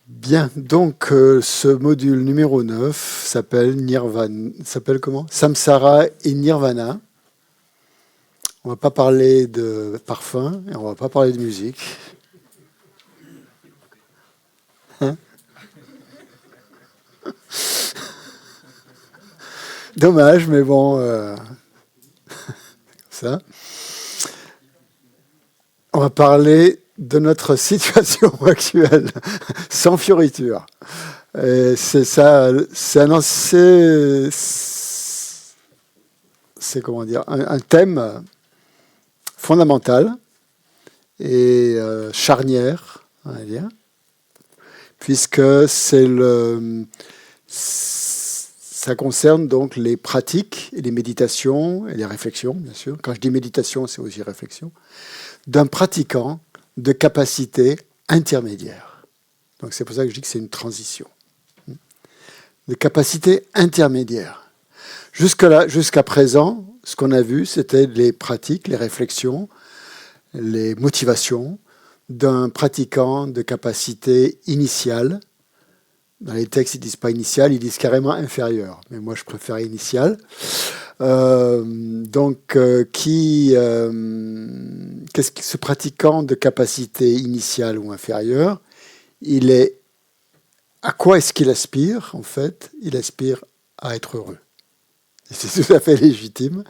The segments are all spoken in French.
Bien, donc ce module numéro 9 s'appelle Nirvana, s'appelle comment? Samsara et Nirvana. On va pas parler de parfum et on va pas parler de musique. Hein. Dommage, mais bon, ça. On va parler de notre situation actuelle, sans fioriture. Et c'est ça, c'est comment dire, un thème fondamental et charnière, on va dire, puisque ça concerne donc les pratiques et les méditations et les réflexions, bien sûr. Quand je dis méditation, c'est aussi réflexion, d'un pratiquant de capacité intermédiaire. Donc c'est pour ça que je dis que c'est une transition. De capacité intermédiaire. Jusqu'à présent, ce qu'on a vu, c'était les pratiques, les réflexions, les motivations d'un pratiquant de capacité initiale. Dans les textes, ils ne disent pas initial, ils disent carrément inférieur. Mais moi, je préfère initial. Qu'est-ce que ce pratiquant de capacité initiale ou inférieure, à quoi est-ce qu'il aspire, en fait? Il aspire à être heureux. Et c'est tout à fait légitime.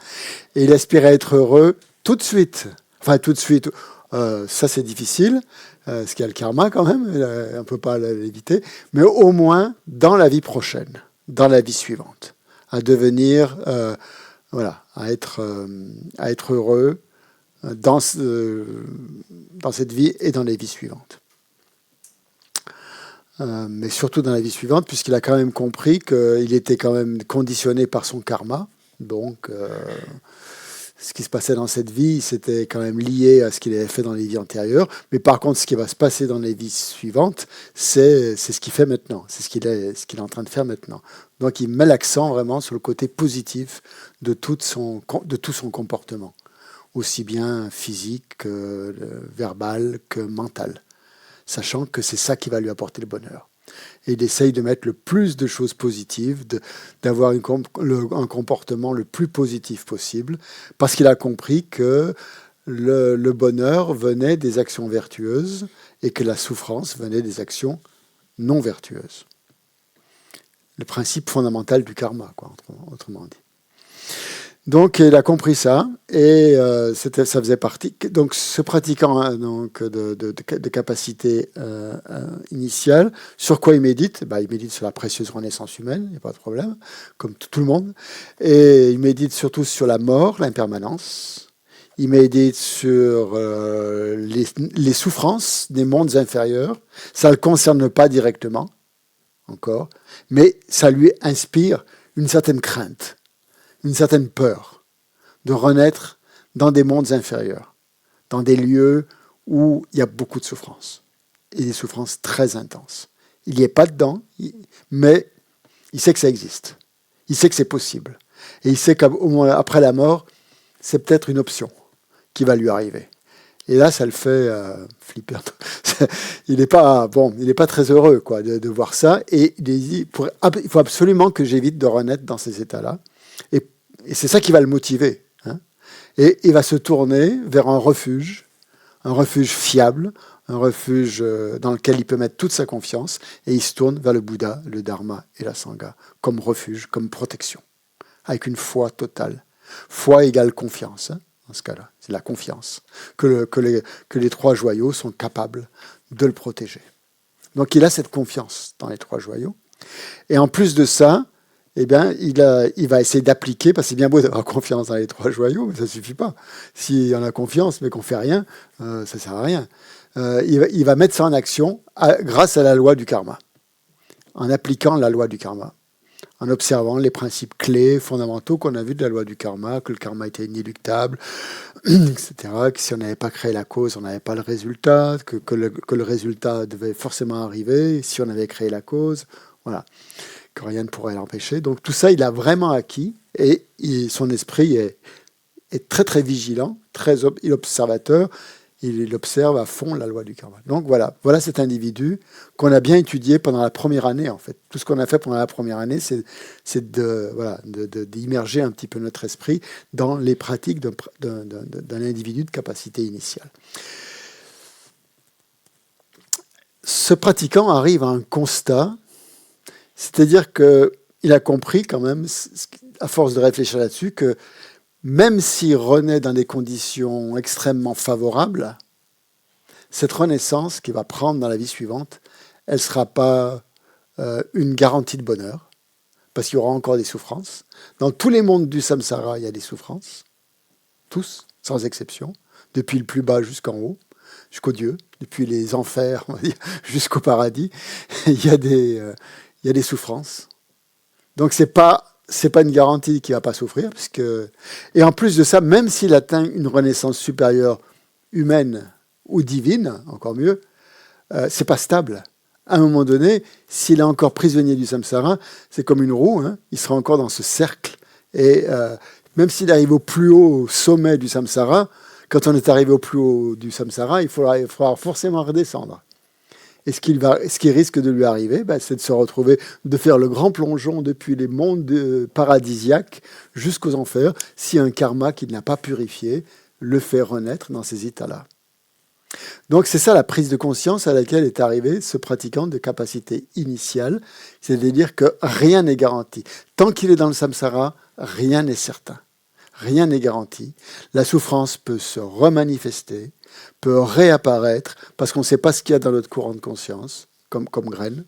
Et il aspire à être heureux tout de suite. Enfin, tout de suite, ça c'est difficile, parce qu'il y a le karma quand même, on ne peut pas l'éviter, mais au moins dans la vie prochaine, dans la vie suivante, à devenir, voilà, à être heureux dans cette vie et dans les vies suivantes. Mais surtout dans la vie suivante, puisqu'il a quand même compris qu'il était quand même conditionné par son karma. Donc, ce qui se passait dans cette vie, c'était quand même lié à ce qu'il avait fait dans les vies antérieures. Mais par contre, ce qui va se passer dans les vies suivantes, c'est ce qu'il fait maintenant. C'est ce qu'il est en train de faire maintenant. Donc, il met l'accent vraiment sur le côté positif de tout son comportement, aussi bien physique que verbal que mental, sachant que c'est ça qui va lui apporter le bonheur. Et il essaye de mettre le plus de choses positives, d'avoir un comportement le plus positif possible, parce qu'il a compris que le bonheur venait des actions vertueuses et que la souffrance venait des actions non vertueuses. Le principe fondamental du karma, quoi, autrement dit. Donc, il a compris ça, et ça faisait partie. Donc, ce pratiquant de capacité initiale, sur quoi il médite? Il médite sur la précieuse renaissance humaine, il n'y a pas de problème, comme tout le monde. Et il médite surtout sur la mort, l'impermanence. Il médite sur les souffrances des mondes inférieurs. Ça ne le concerne pas directement, encore, mais ça lui inspire une certaine crainte, une certaine peur de renaître dans des mondes inférieurs, dans des lieux où il y a beaucoup de souffrances, et des souffrances très intenses. Il n'y est pas dedans, mais il sait que ça existe. Il sait que c'est possible. Et il sait qu'après la mort, c'est peut-être une option qui va lui arriver. Et là, ça le fait flipper. Il n'est pas très heureux quoi, de voir ça. Et il dit, il faut absolument que j'évite de renaître dans ces états-là. Et c'est ça qui va le motiver. Hein. Et il va se tourner vers un refuge fiable, un refuge dans lequel il peut mettre toute sa confiance. Et il se tourne vers le Bouddha, le Dharma et la Sangha comme refuge, comme protection, avec une foi totale. Foi égale confiance, hein, dans ce cas-là. C'est la confiance que les trois joyaux sont capables de le protéger. Donc il a cette confiance dans les trois joyaux. Et en plus de ça, eh bien, il va essayer d'appliquer, parce que c'est bien beau d'avoir confiance dans les trois joyaux, mais ça ne suffit pas. S'il en a confiance, mais qu'on ne fait rien, ça ne sert à rien. Il va mettre ça en action grâce à la loi du karma, en appliquant la loi du karma, en observant les principes clés, fondamentaux qu'on a vus de la loi du karma, que le karma était inéluctable, etc., que si on n'avait pas créé la cause, on n'avait pas le résultat, que le résultat devait forcément arriver si on avait créé la cause, voilà, que rien ne pourrait l'empêcher. Donc tout ça, il a vraiment acquis, et son esprit est très très vigilant, très observateur, il observe à fond la loi du karma. Donc voilà cet individu qu'on a bien étudié pendant la première année, en fait. Tout ce qu'on a fait pendant la première année, c'est d'immerger un petit peu notre esprit dans les pratiques d'un individu de capacité initiale. Ce pratiquant arrive à un constat, c'est-à-dire qu'il a compris quand même, à force de réfléchir là-dessus, que même s'il renaît dans des conditions extrêmement favorables, cette renaissance qu'il va prendre dans la vie suivante, elle ne sera pas une garantie de bonheur, parce qu'il y aura encore des souffrances. Dans tous les mondes du samsara, il y a des souffrances, tous, sans exception, depuis le plus bas jusqu'en haut, jusqu'au Dieu, depuis les enfers, on va dire, jusqu'au paradis, il y a des souffrances. Donc c'est pas une garantie qu'il ne va pas souffrir. Et en plus de ça, même s'il atteint une renaissance supérieure humaine ou divine, encore mieux, c'est pas stable. À un moment donné, s'il est encore prisonnier du samsara, c'est comme une roue, hein, il sera encore dans ce cercle. Et même s'il arrive au plus haut sommet du samsara, quand on est arrivé au plus haut du samsara, il faudra forcément redescendre. Et ce qui risque de lui arriver, c'est de se retrouver, de faire le grand plongeon depuis les mondes paradisiaques jusqu'aux enfers, si un karma qu'il n'a pas purifié le fait renaître dans ces états-là. Donc c'est ça la prise de conscience à laquelle est arrivé ce pratiquant de capacité initiale, c'est-à-dire que rien n'est garanti. Tant qu'il est dans le samsara, rien n'est certain. Rien n'est garanti. La souffrance peut se remanifester, peut réapparaître, parce qu'on ne sait pas ce qu'il y a dans notre courant de conscience, comme graine.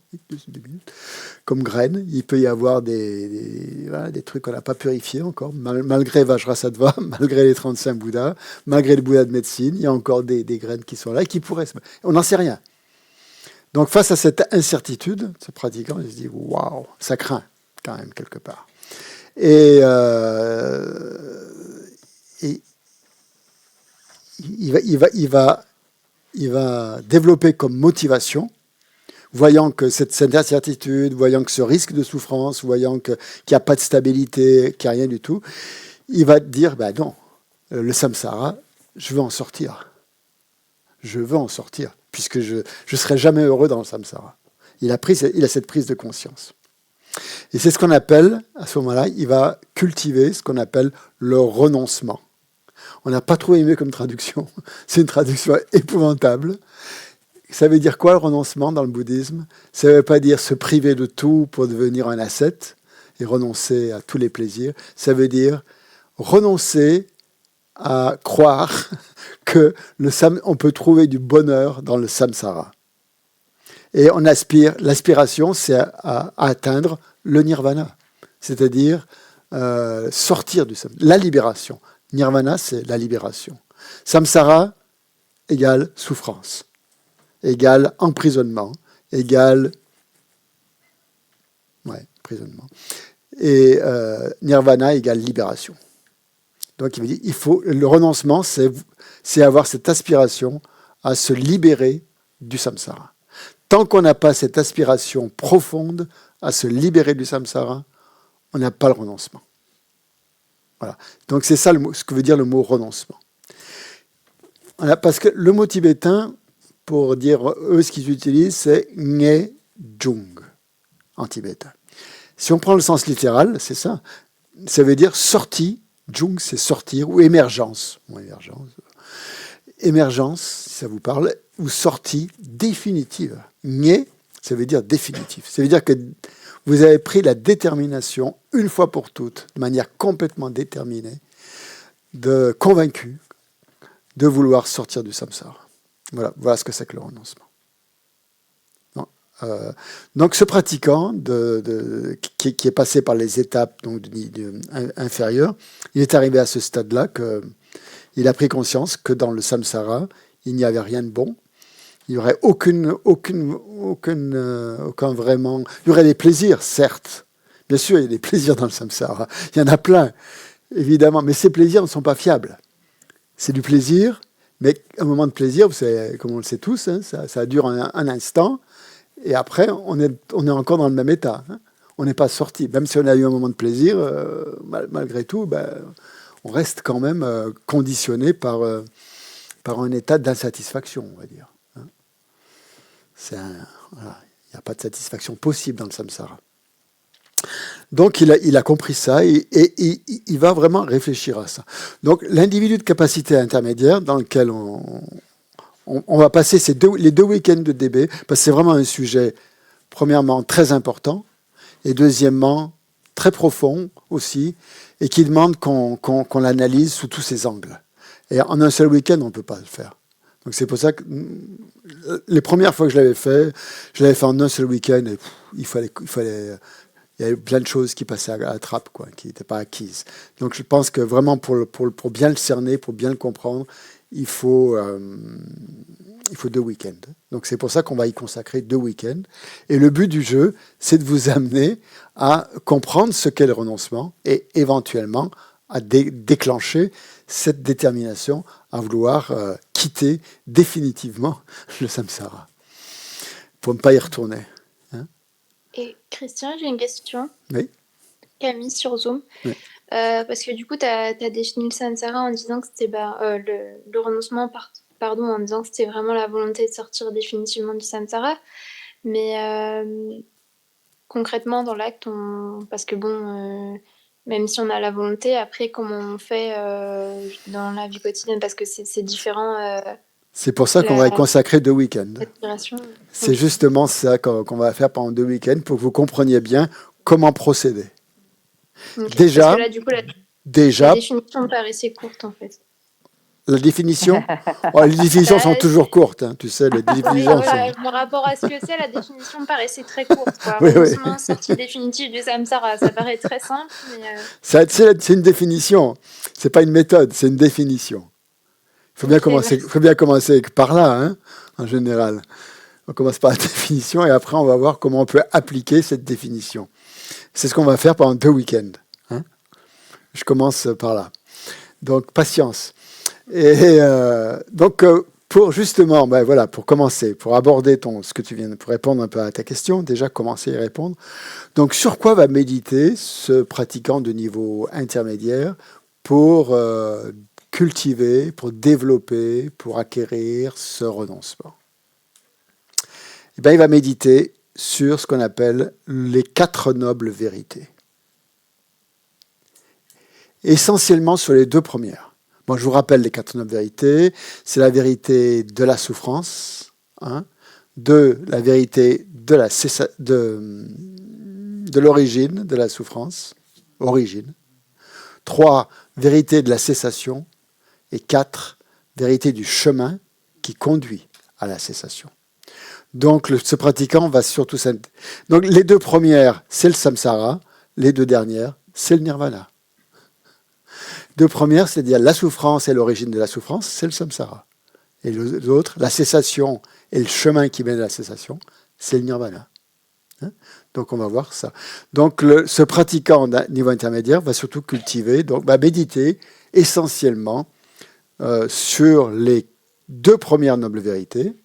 Comme graine, il peut y avoir des trucs qu'on n'a pas purifiés encore, malgré Vajrasattva, malgré les 35 Bouddhas, malgré le Bouddha de médecine, il y a encore des graines qui sont là et qui pourraient se... On n'en sait rien. Donc face à cette incertitude, ce pratiquant, il se dit « Waouh, ça craint quand même quelque part ». Et il va développer comme motivation, voyant que cette incertitude, voyant que ce risque de souffrance, voyant qu'il n'y a pas de stabilité, qu'il n'y a rien du tout, il va dire, non, le samsara, je veux en sortir. Je veux en sortir, puisque je ne serai jamais heureux dans le samsara. Il a cette prise de conscience. Et c'est ce qu'on appelle, à ce moment-là, il va cultiver ce qu'on appelle le renoncement. On n'a pas trouvé mieux comme traduction. C'est une traduction épouvantable. Ça veut dire quoi le renoncement dans le bouddhisme? Ça ne veut pas dire se priver de tout pour devenir un ascète et renoncer à tous les plaisirs. Ça veut dire renoncer à croire que on peut trouver du bonheur dans le samsara. Et l'aspiration, c'est à atteindre le nirvana, c'est-à-dire sortir du samsara, la libération. Nirvana, c'est la libération. Samsara égale souffrance, égale emprisonnement, égale emprisonnement. Et nirvana égale libération. Donc il me dit, le renoncement, c'est avoir cette aspiration à se libérer du samsara. Tant qu'on n'a pas cette aspiration profonde à se libérer du samsara, on n'a pas le renoncement. Voilà. Donc c'est ça ce que veut dire le mot renoncement. Voilà, parce que le mot tibétain, pour dire eux ce qu'ils utilisent, c'est Nge Jung en tibétain. Si on prend le sens littéral, c'est ça. Ça veut dire sortie. Jung, c'est sortir, ou émergence. Émergence, si ça vous parle, ou sortie définitive. Nge, ça veut dire définitif. Ça veut dire que vous avez pris la détermination, une fois pour toutes, de manière complètement déterminée, convaincu, de vouloir sortir du samsara. Voilà ce que c'est que le renoncement. Donc ce pratiquant qui est passé par les étapes inférieures, il est arrivé à ce stade-là qu'il a pris conscience que dans le samsara, il n'y avait rien de bon. Il n'y aurait aucun vraiment... Il y aurait des plaisirs, certes. Bien sûr, il y a des plaisirs dans le samsara. Il y en a plein, évidemment. Mais ces plaisirs ne sont pas fiables. C'est du plaisir, mais un moment de plaisir, vous savez, comme on le sait tous, hein, ça dure un instant. Et après, on est encore dans le même état. Hein. On n'est pas sorti. Même si on a eu un moment de plaisir, malgré tout, on reste quand même conditionné par par un état d'insatisfaction, on va dire. Hein. Voilà. Il n'y a pas de satisfaction possible dans le samsara. Donc il a compris ça et il va vraiment réfléchir à ça. Donc l'individu de capacité intermédiaire dans lequel on va passer les 2 week-ends de DB, parce que c'est vraiment un sujet, premièrement, très important, et deuxièmement, très profond aussi, et qui demande qu'on l'analyse sous tous ses angles. Et en un seul week-end, on ne peut pas le faire. Donc c'est pour ça que les premières fois que je l'avais fait en un seul week-end, et il y avait plein de choses qui passaient à la trappe, quoi, qui n'étaient pas acquises. Donc je pense que vraiment pour bien le cerner, pour bien le comprendre, il faut 2 week-ends. Donc c'est pour ça qu'on va y consacrer 2 week-ends. Et le but du jeu, c'est de vous amener à comprendre ce qu'est le renoncement et éventuellement à déclencher cette détermination à vouloir quitter définitivement le samsara pour ne pas y retourner. Hein. Et Christian, j'ai une question. Oui. Camille sur Zoom. Oui. Parce que du coup, tu as défini le samsara en disant que c'était le renoncement, en disant que c'était vraiment la volonté de sortir définitivement du samsara. Mais concrètement, dans l'acte, parce que bon, même si on a la volonté, après, comment on fait dans la vie quotidienne, parce que c'est différent. C'est pour ça qu'on va y consacrer 2 week-ends. C'est Okay. justement ça qu'on va faire pendant 2 week-ends pour que vous compreniez bien comment procéder. Okay. Déjà, parce que là, du coup, la définition me paraissait courte, en fait. La définition les définitions sont toujours courtes, hein, tu sais. Les définitions Par rapport à ce que c'est, la définition me paraissait très courte. Oui. Sortie définitive du samsara, ça paraît très simple. Mais c'est une définition, c'est pas une méthode, c'est une définition. Il faut bien commencer par là, hein, en général. On commence par la définition et après on va voir comment on peut appliquer cette définition. C'est ce qu'on va faire pendant 2 week-ends. Hein. Je commence par là. Donc, patience. Et donc, pour justement, pour commencer, pour aborder pour répondre un peu à ta question, déjà commencer à y répondre. Donc, sur quoi va méditer ce pratiquant de niveau intermédiaire pour cultiver, pour développer, pour acquérir ce renoncement? Eh bien, il va méditer sur ce qu'on appelle les 4 nobles vérités. Essentiellement sur les 2 premières. Bon, je vous rappelle les 4 nobles vérités. C'est la vérité de la souffrance, hein, la vérité de l'origine de la souffrance, origine. 3, vérité de la cessation. Et 4, vérité du chemin qui conduit à la cessation. Donc, ce pratiquant va surtout... Donc, les 2 premières, c'est le samsara. Les 2 dernières, c'est le nirvana. 2 premières, c'est-à-dire la souffrance et l'origine de la souffrance, c'est le samsara. Et l'autre, la cessation et le chemin qui mène à la cessation, c'est le nirvana. Hein? Donc on va voir ça. Donc ce pratiquant d'un niveau intermédiaire va surtout cultiver, donc va méditer essentiellement sur les 2 premières nobles vérités,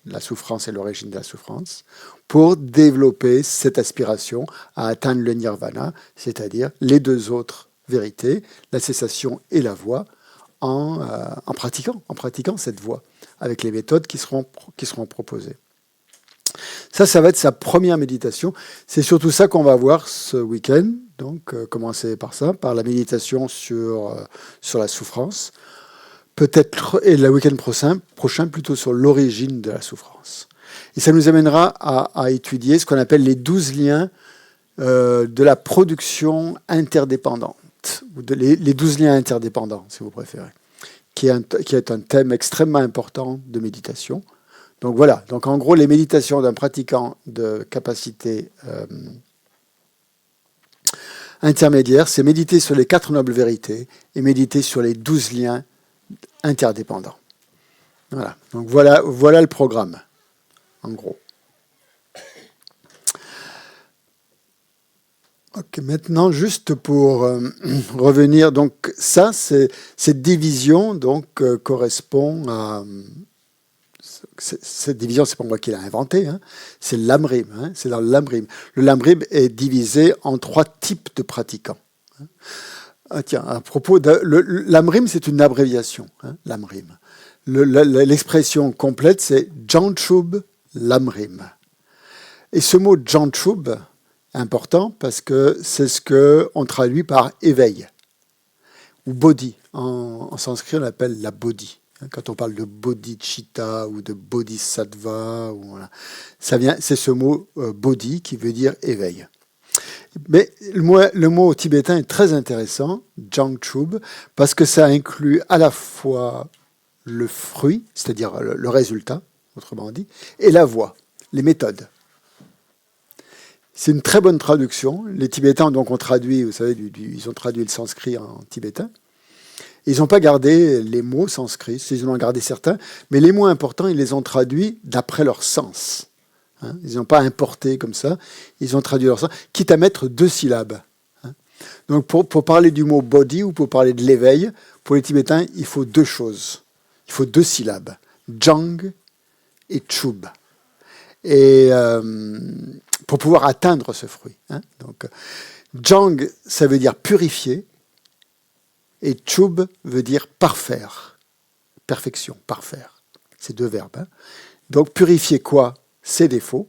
la souffrance et l'origine de la souffrance, pour développer cette aspiration à atteindre le nirvana, c'est-à-dire les 2 autres vérité, la cessation et la voie, en pratiquant cette voie, avec les méthodes qui seront proposées. Ça va être sa première méditation. C'est surtout ça qu'on va voir ce week-end. Donc, commencer par ça, par la méditation sur la souffrance. Peut-être, et le week-end prochain, plutôt sur l'origine de la souffrance. Et ça nous amènera à étudier ce qu'on appelle les 12 liens de la production interdépendante. Les 12 liens interdépendants, si vous préférez, qui est un thème extrêmement important de méditation. Donc voilà, donc en gros, les méditations d'un pratiquant de capacité intermédiaire, c'est méditer sur les 4 nobles vérités et méditer sur les 12 liens interdépendants. Voilà, donc voilà le programme, en gros. Ok, maintenant, juste pour revenir, donc ça, cette division donc correspond à... Cette division, c'est pas moi qui l'ai inventée, hein, c'est le lamrim, hein, c'est dans le lamrim. Le lamrim est divisé en 3 types de pratiquants. Ah, tiens, à propos de... Lamrim, c'est une abréviation, hein, lamrim. L'expression complète, c'est Janchub Lamrim. Et ce mot Janchub est important parce que c'est ce qu'on traduit par éveil ou bodhi. En sanskrit, on l'appelle la bodhi. Quand on parle de bodhicitta ou de bodhisattva, voilà. C'est ce mot bodhi qui veut dire éveil. Mais le mot tibétain est très intéressant, Jangchub, parce que ça inclut à la fois le fruit, c'est-à-dire le résultat, autrement dit, et la voie, les méthodes. C'est une très bonne traduction. Les Tibétains donc ont traduit, vous savez, ils ont traduit le sanskrit en tibétain. Ils n'ont pas gardé les mots sanskrits, ils en ont gardé certains, mais les mots importants, ils les ont traduits d'après leur sens. Ils n'ont pas importé comme ça, ils ont traduit leur sens, quitte à mettre 2 syllabes. Donc pour parler du mot bodhi ou pour parler de l'éveil, pour les Tibétains, il faut 2 choses. Il faut 2 syllabes, jang et chub. Et pour pouvoir atteindre ce fruit. Donc, jang, ça veut dire purifier, et chub veut dire parfaire, perfection, parfaire. C'est 2 verbes. Donc purifier quoi? Ses défauts,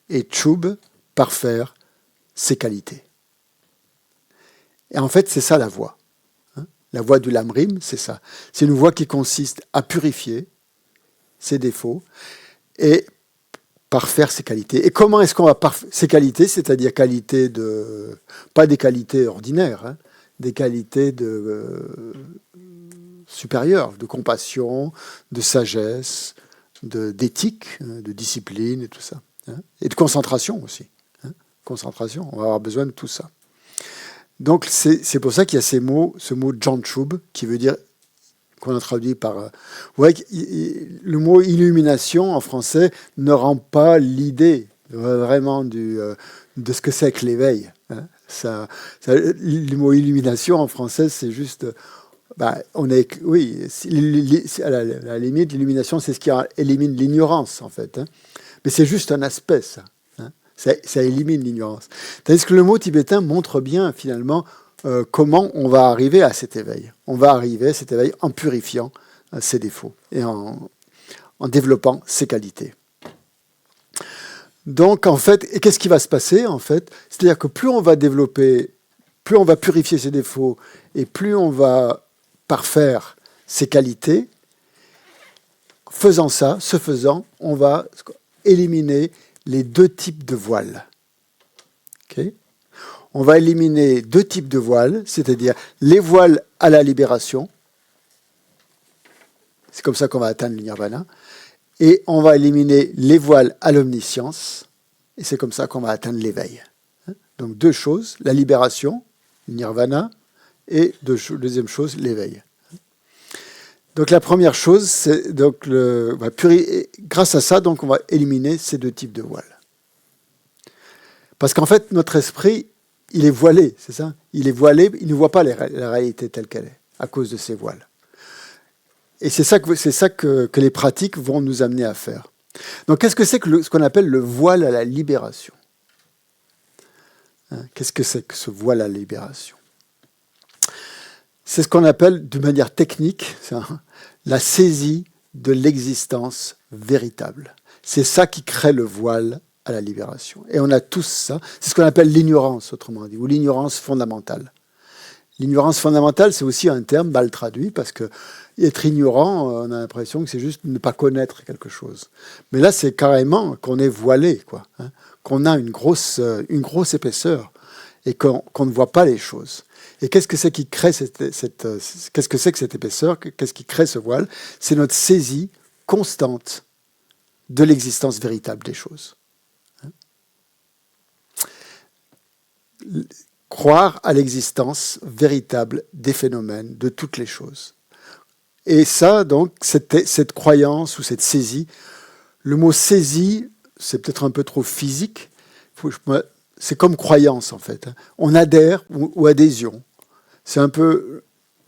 et chub, parfaire, ses qualités. Et en fait, c'est ça la voie. La voie du lamrim, c'est ça. C'est une voie qui consiste à purifier ses défauts et parfaire ses qualités. Et comment est-ce qu'on va parfaire ses qualités? C'est-à-dire qualités de... pas des qualités ordinaires, des qualités supérieures, de compassion, de sagesse, d'éthique, de discipline et tout ça. Et de concentration aussi. Concentration, on va avoir besoin de tout ça. Donc c'est pour ça qu'il y a ce mot Janchub, qui veut dire, qu'on a traduit par... Vous voyez, le mot illumination en français ne rend pas l'idée vraiment de ce que c'est que l'éveil. Le mot illumination en français, c'est juste... oui, à la limite, l'illumination, c'est ce qui élimine l'ignorance, en fait. Mais c'est juste un aspect, ça. Ça élimine l'ignorance. Tandis que le mot tibétain montre bien, finalement, comment on va arriver à cet éveil. On va arriver à cet éveil en purifiant ses défauts et en développant ses qualités. Donc, en fait, et qu'est-ce qui va se passer, en fait? C'est-à-dire que plus on va développer, plus on va purifier ses défauts et plus on va parfaire ses qualités, ce faisant, on va éliminer les 2 types de voiles. Okay? On va éliminer 2 types de voiles, c'est-à-dire les voiles à la libération, c'est comme ça qu'on va atteindre le nirvana, et on va éliminer les voiles à l'omniscience, et c'est comme ça qu'on va atteindre l'éveil. Donc 2 choses, la libération, le nirvana, et deuxième chose, l'éveil. Donc la première chose, c'est donc grâce à ça, donc on va éliminer ces 2 types de voiles. Parce qu'en fait, notre esprit, il est voilé, c'est ça? Il est voilé, il ne voit pas la réalité telle qu'elle est, à cause de ces voiles. Et c'est ça que les pratiques vont nous amener à faire. Donc qu'est-ce que c'est que ce qu'on appelle le voile à la libération? Qu'est-ce que c'est que ce voile à la libération? C'est ce qu'on appelle, de manière technique, la saisie de l'existence véritable. C'est ça qui crée le voile à la libération. Et on a tous ça. C'est ce qu'on appelle l'ignorance, autrement dit, ou l'ignorance fondamentale. L'ignorance fondamentale, c'est aussi un terme mal traduit, parce que être ignorant, on a l'impression que c'est juste ne pas connaître quelque chose. Mais là, c'est carrément qu'on est voilé, quoi, qu'on a une grosse épaisseur et qu'on ne voit pas les choses. Et qu'est-ce que c'est qui crée qu'est-ce que c'est que cette épaisseur? Qu'est-ce qui crée ce voile? C'est notre saisie constante de l'existence véritable des choses. Croire à l'existence véritable des phénomènes, de toutes les choses. Et ça, donc, cette croyance ou cette saisie, le mot saisie, c'est peut-être un peu trop physique, c'est comme croyance, en fait. On adhère ou adhésion. C'est un peu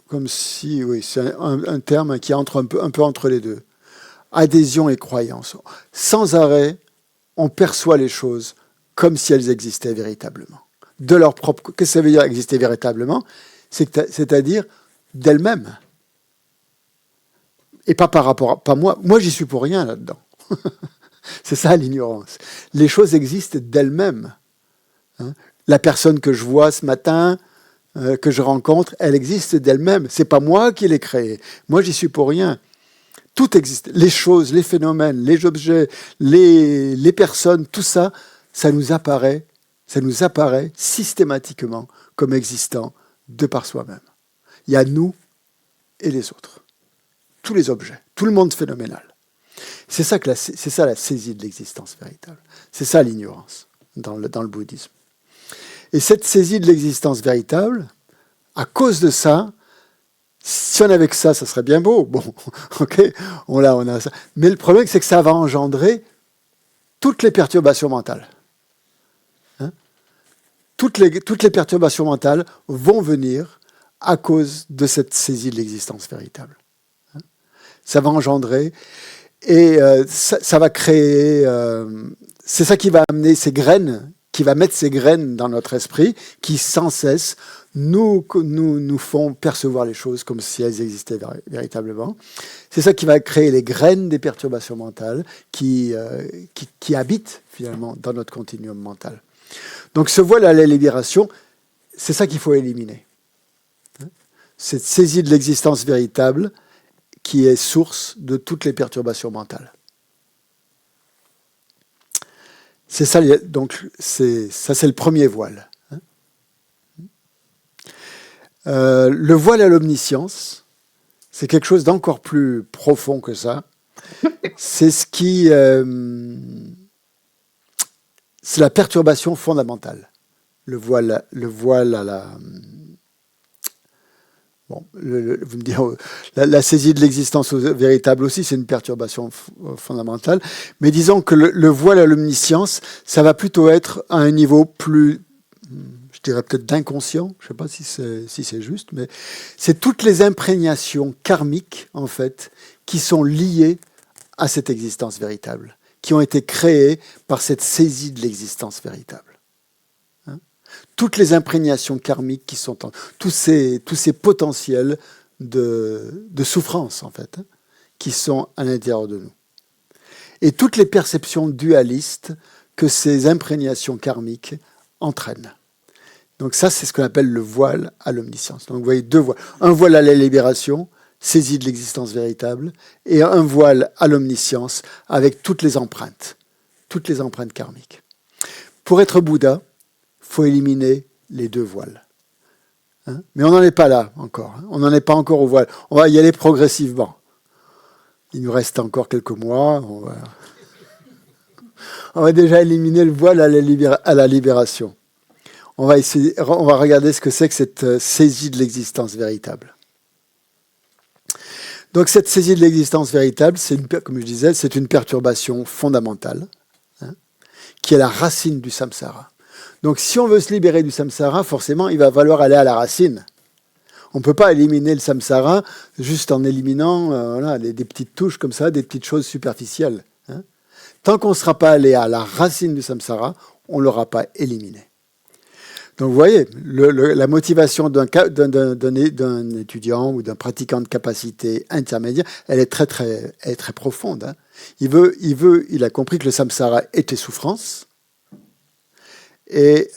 comme si, oui, c'est un terme qui entre un peu entre les deux. Adhésion et croyance. Sans arrêt, on perçoit les choses comme si elles existaient véritablement. De leur propre... Qu'est-ce que ça veut dire exister véritablement? C'est-à-dire d'elles-mêmes. Et pas par rapport à pas moi. Moi, j'y suis pour rien là-dedans. C'est ça l'ignorance. Les choses existent d'elles-mêmes. Hein. La personne que je vois ce matin, que je rencontre, elle existe d'elle-même. C'est pas moi qui l'ai créée. Moi, j'y suis pour rien. Tout existe. Les choses, les phénomènes, les objets, les personnes, tout ça, ça nous apparaît systématiquement comme existant de par soi-même. Il y a nous et les autres. Tous les objets, tout le monde phénoménal. C'est ça la saisie de l'existence véritable. C'est ça l'ignorance dans le bouddhisme. Et cette saisie de l'existence véritable, à cause de ça, si on avait que ça serait bien beau. Bon, ok, on a ça. Mais le problème, c'est que ça va engendrer toutes les perturbations mentales. Hein? Toutes les perturbations mentales vont venir à cause de cette saisie de l'existence véritable. Hein? Ça va engendrer et ça va créer... c'est ça qui va amener ces graines, qui va mettre ces graines dans notre esprit, qui sans cesse nous font percevoir les choses comme si elles existaient véritablement. C'est ça qui va créer les graines des perturbations mentales qui habitent finalement dans notre continuum mental. Donc ce voile à la libération, c'est ça qu'il faut éliminer. Cette saisie de l'existence véritable qui est source de toutes les perturbations mentales. C'est ça, donc c'est le premier voile. Le voile à l'omniscience, c'est quelque chose d'encore plus profond que ça. C'est c'est la perturbation fondamentale. Le voile à la... Bon, vous me direz, la saisie de l'existence véritable aussi, c'est une perturbation fondamentale. Mais disons que le voile à l'omniscience, ça va plutôt être à un niveau plus, je dirais peut-être d'inconscient, je ne sais pas si c'est juste, mais c'est toutes les imprégnations karmiques, en fait, qui sont liées à cette existence véritable, qui ont été créées par cette saisie de l'existence véritable. Toutes les imprégnations karmiques qui sont tous ces potentiels de souffrance, en fait, qui sont à l'intérieur de nous. Et toutes les perceptions dualistes que ces imprégnations karmiques entraînent. Donc ça, c'est ce qu'on appelle le voile à l'omniscience. Donc vous voyez deux voiles. Un voile à la libération, saisie de l'existence véritable, et un voile à l'omniscience avec toutes les empreintes karmiques. Pour être Bouddha, il faut éliminer les deux voiles. Hein? Mais on n'en est pas là encore. Hein? On n'en est pas encore au voile. On va y aller progressivement. Il nous reste encore quelques mois. On va déjà éliminer le voile à la libération. On va regarder ce que c'est que cette saisie de l'existence véritable. Donc cette saisie de l'existence véritable, comme je disais, c'est une perturbation fondamentale, hein, qui est la racine du samsara. Donc si on veut se libérer du samsara, forcément, il va falloir aller à la racine. On ne peut pas éliminer le samsara juste en éliminant des petites touches comme ça, des petites choses superficielles. Hein. Tant qu'on ne sera pas allé à la racine du samsara, on ne l'aura pas éliminé. Donc vous voyez, la motivation d'un étudiant ou d'un pratiquant de capacité intermédiaire, elle est très profonde. Hein. Il a compris que le samsara était souffrance. Et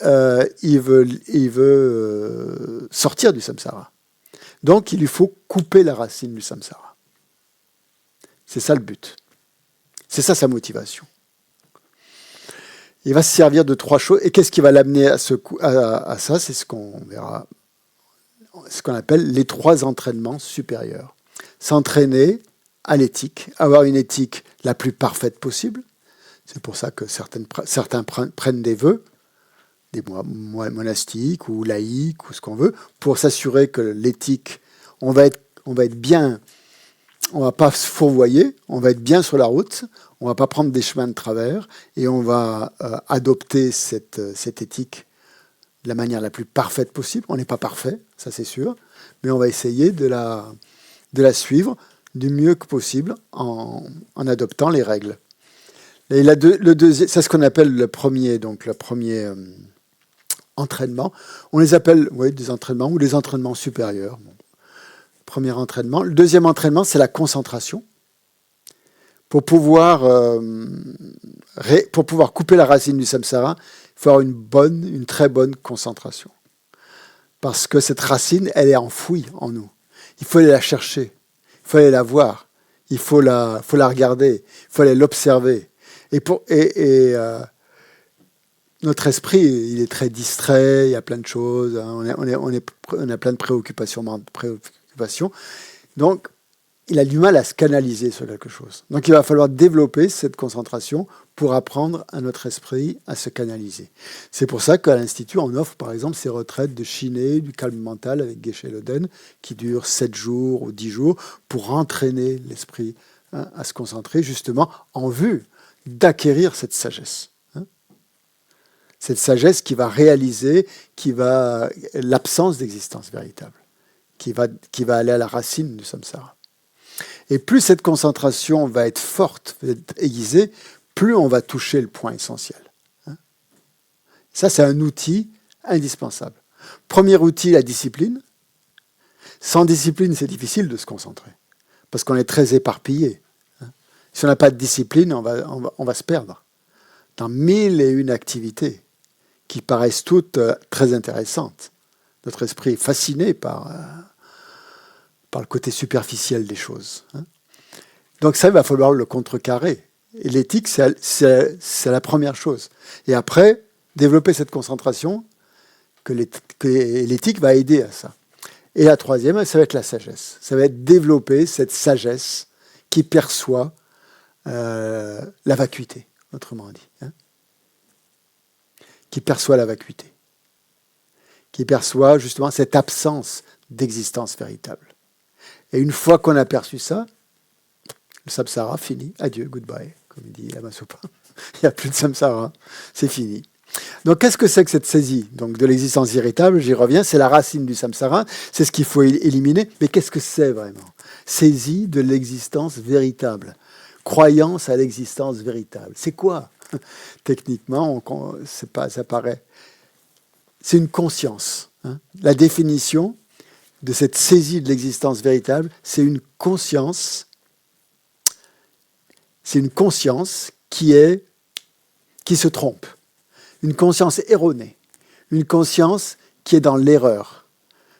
il veut sortir du samsara. Donc, il lui faut couper la racine du samsara. C'est ça le but. C'est ça sa motivation. Il va se servir de trois choses. Et qu'est-ce qui va l'amener à ça? C'est ce qu'on verra, ce qu'on appelle les trois entraînements supérieurs. S'entraîner à l'éthique, avoir une éthique la plus parfaite possible. C'est pour ça que certains prennent des vœux, des monastiques ou laïques ou ce qu'on veut, pour s'assurer que l'éthique, on va être bien, on va pas se fourvoyer, on va être bien sur la route, on va pas prendre des chemins de travers et on va adopter cette éthique de la manière la plus parfaite possible. On n'est pas parfait, ça c'est sûr, mais on va essayer de la du mieux que possible en adoptant les règles. Et le deuxième, c'est ce qu'on appelle le premier entraînement. On les appelle des entraînements ou des entraînements supérieurs. Bon. Premier entraînement. Le deuxième entraînement, c'est la concentration. Pour pouvoir couper la racine du samsara, il faut avoir une très bonne concentration. Parce que cette racine, elle est enfouie en nous. Il faut aller la chercher, il faut aller la voir, il faut la regarder, il faut aller l'observer. Notre esprit, il est très distrait, il y a plein de choses, on a plein de préoccupations. Donc, il a du mal à se canaliser sur quelque chose. Donc, il va falloir développer cette concentration pour apprendre à notre esprit à se canaliser. C'est pour ça qu'à l'Institut, on offre, par exemple, ces retraites de Shiné, du calme mental avec Geshe Loden, qui durent 7 jours ou 10 jours, pour entraîner l'esprit à se concentrer, justement, en vue d'acquérir cette sagesse. Cette sagesse qui va réaliser l'absence d'existence véritable, qui va aller à la racine du samsara. Et plus cette concentration va être forte, va être aiguisée, plus on va toucher le point essentiel. Ça, c'est un outil indispensable. Premier outil, la discipline. Sans discipline, c'est difficile de se concentrer, parce qu'on est très éparpillé. Si on n'a pas de discipline, on va se perdre dans 1001 activités qui paraissent toutes très intéressantes. Notre esprit est fasciné par le côté superficiel des choses. Donc ça, il va falloir le contrecarrer. Et l'éthique, c'est la première chose. Et après, développer cette concentration, que l'éthique va aider à ça. Et la troisième, ça va être la sagesse. Ça va être développer cette sagesse qui perçoit la vacuité, autrement dit. Qui perçoit la vacuité. Qui perçoit justement cette absence d'existence véritable. Et une fois qu'on a perçu ça, le samsara, fini. Adieu, goodbye, comme dit Lama Zopa. Il n'y a plus de samsara, c'est fini. Donc, qu'est-ce que c'est que cette saisie donc, de l'existence véritable? J'y reviens, c'est la racine du samsara, c'est ce qu'il faut éliminer. Mais qu'est-ce que c'est vraiment? Saisie de l'existence véritable. Croyance à l'existence véritable. C'est quoi? Techniquement, ça paraît. C'est une conscience. La définition de cette saisie de l'existence véritable, c'est une conscience. C'est une conscience qui se trompe. Une conscience erronée. Une conscience qui est dans l'erreur.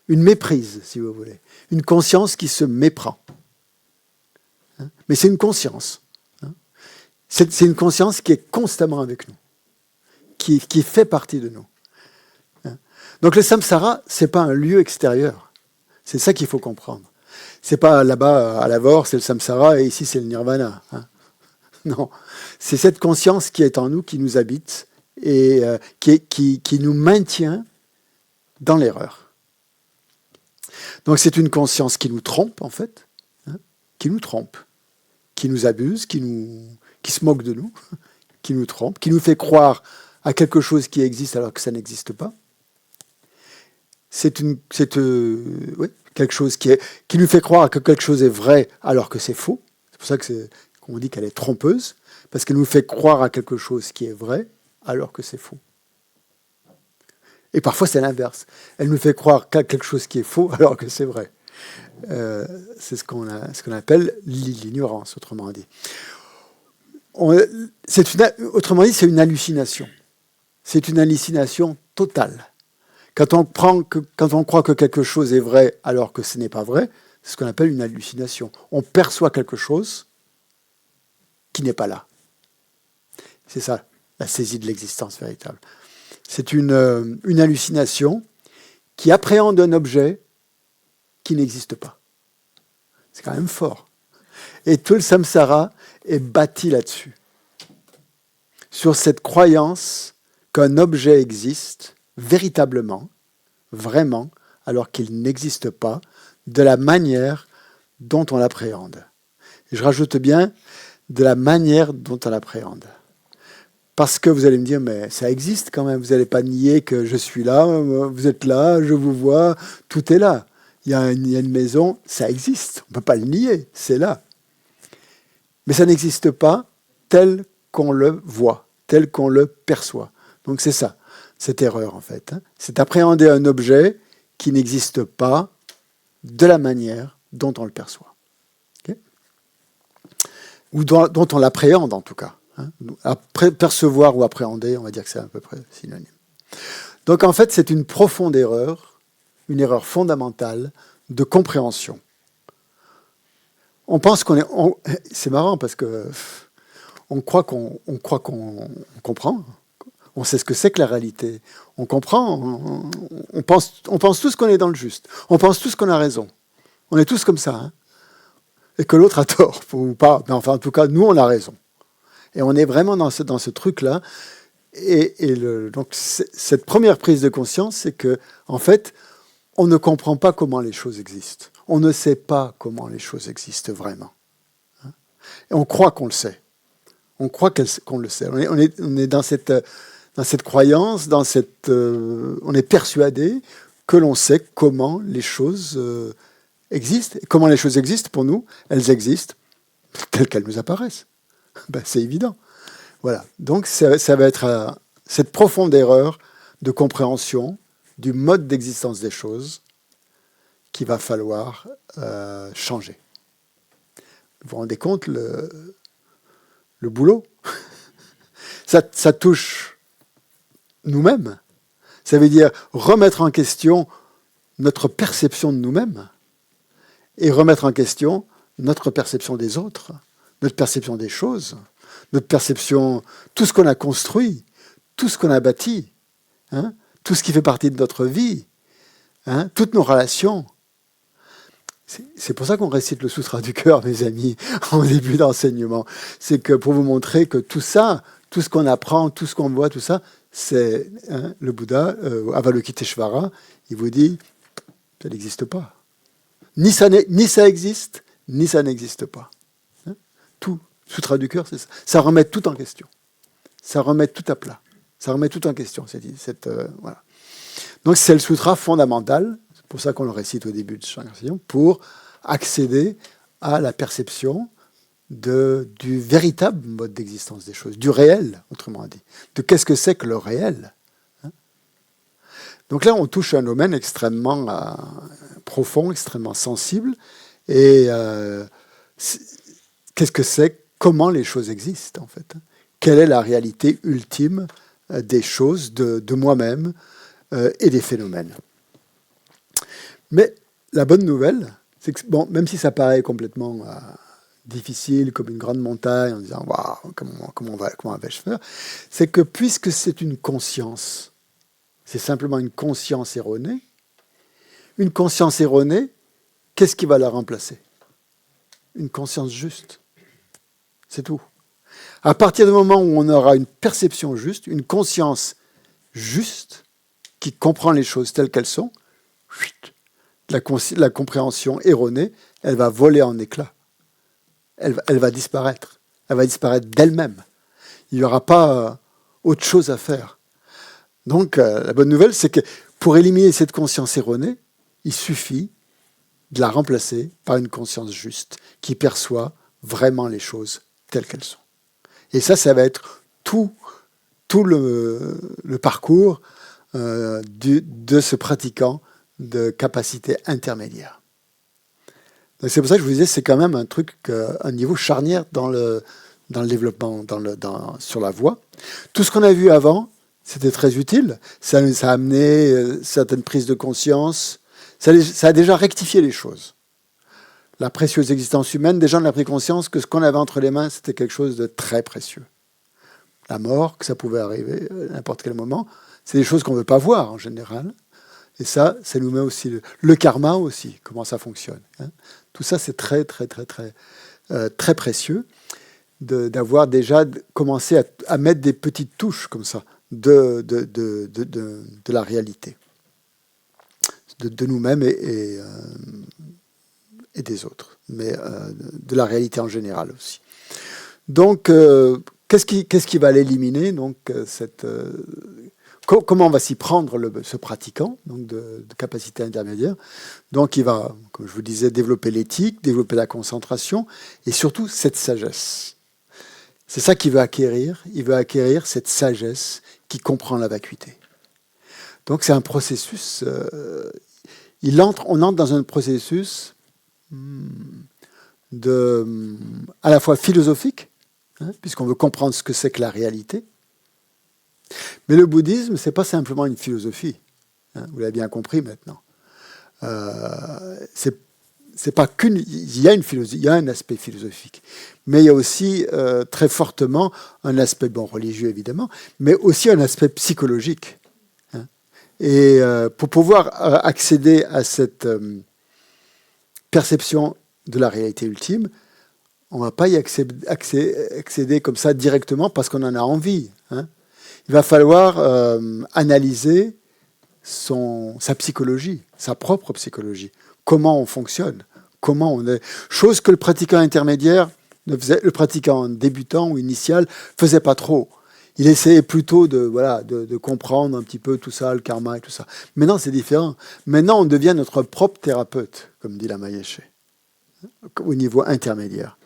Une méprise, si vous voulez. Une conscience qui se méprend. Mais c'est une conscience. C'est une conscience qui est constamment avec nous. Qui fait partie de nous. Donc le samsara, ce n'est pas un lieu extérieur. C'est ça qu'il faut comprendre. C'est pas là-bas, à l'avor, c'est le samsara, et ici, c'est le nirvana. Non. C'est cette conscience qui est en nous, qui nous habite, et qui nous maintient dans l'erreur. Donc c'est une conscience qui nous trompe, en fait. Qui nous trompe. Qui nous abuse, qui se moque de nous, qui nous trompe, qui nous fait croire à quelque chose qui existe alors que ça n'existe pas. C'est quelque chose qui nous fait croire que quelque chose est vrai alors que c'est faux. C'est pour ça qu'on dit qu'elle est trompeuse, parce qu'elle nous fait croire à quelque chose qui est vrai alors que c'est faux. Et parfois c'est l'inverse. Elle nous fait croire qu'à quelque chose qui est faux alors que c'est vrai. C'est ce qu'on appelle l'ignorance, autrement dit. Autrement dit, c'est une hallucination. C'est une hallucination totale. Quand on croit que quelque chose est vrai alors que ce n'est pas vrai, c'est ce qu'on appelle une hallucination. On perçoit quelque chose qui n'est pas là. C'est ça, la saisie de l'existence véritable. C'est une hallucination qui appréhende un objet qui n'existe pas. C'est quand même fort. Et tout le samsara est bâti là-dessus. Sur cette croyance qu'un objet existe véritablement, vraiment, alors qu'il n'existe pas, de la manière dont on l'appréhende. Et je rajoute bien, de la manière dont on l'appréhende. Parce que vous allez me dire, mais ça existe quand même, vous n'allez pas nier que je suis là, vous êtes là, je vous vois, tout est là. Il y a une maison, ça existe, on ne peut pas le nier, c'est là. Mais ça n'existe pas tel qu'on le voit, tel qu'on le perçoit. Donc c'est ça, cette erreur en fait. C'est appréhender un objet qui n'existe pas de la manière dont on le perçoit. Okay, ou dont on l'appréhende en tout cas. Hein. Percevoir ou appréhender, on va dire que c'est à peu près synonyme. Donc en fait, c'est une profonde erreur, une erreur fondamentale de compréhension. On pense qu'on est... c'est marrant parce que on croit qu'on comprend. On sait ce que c'est que la réalité. On comprend. On pense tous qu'on est dans le juste. On pense tous qu'on a raison. On est tous comme ça. Hein, et que l'autre a tort ou pas. Mais enfin, en tout cas, nous, on a raison. Et on est vraiment dans ce truc-là. Donc, cette première prise de conscience, c'est que, en fait, on ne comprend pas comment les choses existent. On ne sait pas comment les choses existent vraiment. Hein, et on croit qu'on le sait. On croit qu'on le sait. On est dans cette croyance, on est persuadé que l'on sait comment les choses existent. Et comment les choses existent pour nous, elles existent telles qu'elles nous apparaissent. Ben, c'est évident. Voilà. Donc ça va être cette profonde erreur de compréhension du mode d'existence des choses qu'il va falloir changer. Vous vous rendez compte le boulot? Ça touche nous-mêmes. Ça veut dire remettre en question notre perception de nous-mêmes et remettre en question notre perception des autres, notre perception des choses, notre perception, tout ce qu'on a construit, tout ce qu'on a bâti, hein, tout ce qui fait partie de notre vie, hein, toutes nos relations. C'est pour ça qu'on récite le Sutra du cœur, mes amis, en début d'enseignement. C'est que pour vous montrer que tout ça, tout ce qu'on apprend, tout ce qu'on voit, tout ça, c'est le Bouddha, Avalokiteshvara, il vous dit, ça n'existe pas. Ni ça existe, ni ça n'existe pas. Hein, tout, Sutra du cœur, c'est ça. Ça remet tout en question. Ça remet tout à plat. Ça remet tout en question. Voilà. Donc c'est le sutra fondamental, c'est pour ça qu'on le récite au début de chaque enseignement, pour accéder à la perception du véritable mode d'existence des choses, du réel, autrement dit, de qu'est-ce que c'est que le réel. Hein. Donc là, on touche un domaine extrêmement profond, extrêmement sensible, et qu'est-ce que c'est, comment les choses existent en fait. Hein. Quelle est la réalité ultime des choses, de moi-même et des phénomènes. Mais la bonne nouvelle, c'est que bon, même si ça paraît complètement difficile, comme une grande montagne, en disant waouh, comment vais-je faire, c'est que puisque c'est une conscience, c'est simplement une conscience erronée, qu'est-ce qui va la remplacer? Une conscience juste. C'est tout. À partir du moment où on aura une perception juste, une conscience juste, qui comprend les choses telles qu'elles sont, la compréhension erronée, elle va voler en éclats. Elle va disparaître. Elle va disparaître d'elle-même. Il n'y aura pas autre chose à faire. Donc, la bonne nouvelle, c'est que pour éliminer cette conscience erronée, il suffit de la remplacer par une conscience juste, qui perçoit vraiment les choses telles qu'elles sont. Et ça va être tout le parcours de ce pratiquant de capacité intermédiaire. Donc c'est pour ça que je vous disais, c'est quand même un truc, un niveau charnière dans le développement, sur la voie. Tout ce qu'on a vu avant, c'était très utile. Ça a amené certaines prises de conscience. Ça a déjà rectifié les choses. La précieuse existence humaine, déjà on a pris conscience que ce qu'on avait entre les mains, c'était quelque chose de très précieux. La mort, que ça pouvait arriver à n'importe quel moment, c'est des choses qu'on ne veut pas voir en général. Et ça nous met aussi le karma aussi, comment ça fonctionne. Hein. Tout ça, c'est très, très, très, très, très précieux d'avoir déjà commencé à mettre des petites touches comme ça de la réalité, de nous-mêmes et des autres, mais de la réalité en général aussi. Donc, qu'est-ce qui va l'éliminer? Donc, comment on va s'y prendre ce pratiquant, donc de capacité intermédiaire? Donc, il va, comme je vous disais, développer l'éthique, développer la concentration et surtout cette sagesse. C'est ça qu'il veut acquérir. Il veut acquérir cette sagesse qui comprend la vacuité. Donc, c'est un processus. On entre dans un processus à la fois philosophique, puisqu'on veut comprendre ce que c'est que la réalité. Mais le bouddhisme, c'est pas simplement une philosophie. Vous l'avez bien compris maintenant. C'est pas qu'une. Il y a une philosophie, il y a un aspect philosophique, mais il y a aussi très fortement un aspect religieux évidemment, mais aussi un aspect psychologique. Et pour pouvoir accéder à cette perception de la réalité ultime, on ne va pas y accéder comme ça directement parce qu'on en a envie. Il va falloir analyser sa psychologie, sa propre psychologie. Comment on fonctionne, comment on est. Chose que le pratiquant intermédiaire, le pratiquant débutant ou initial, faisait pas trop. Il essayait plutôt de comprendre un petit peu tout ça, le karma et tout ça. Maintenant, c'est différent. Maintenant, on devient notre propre thérapeute, comme dit Lama Yeshe, au niveau intermédiaire.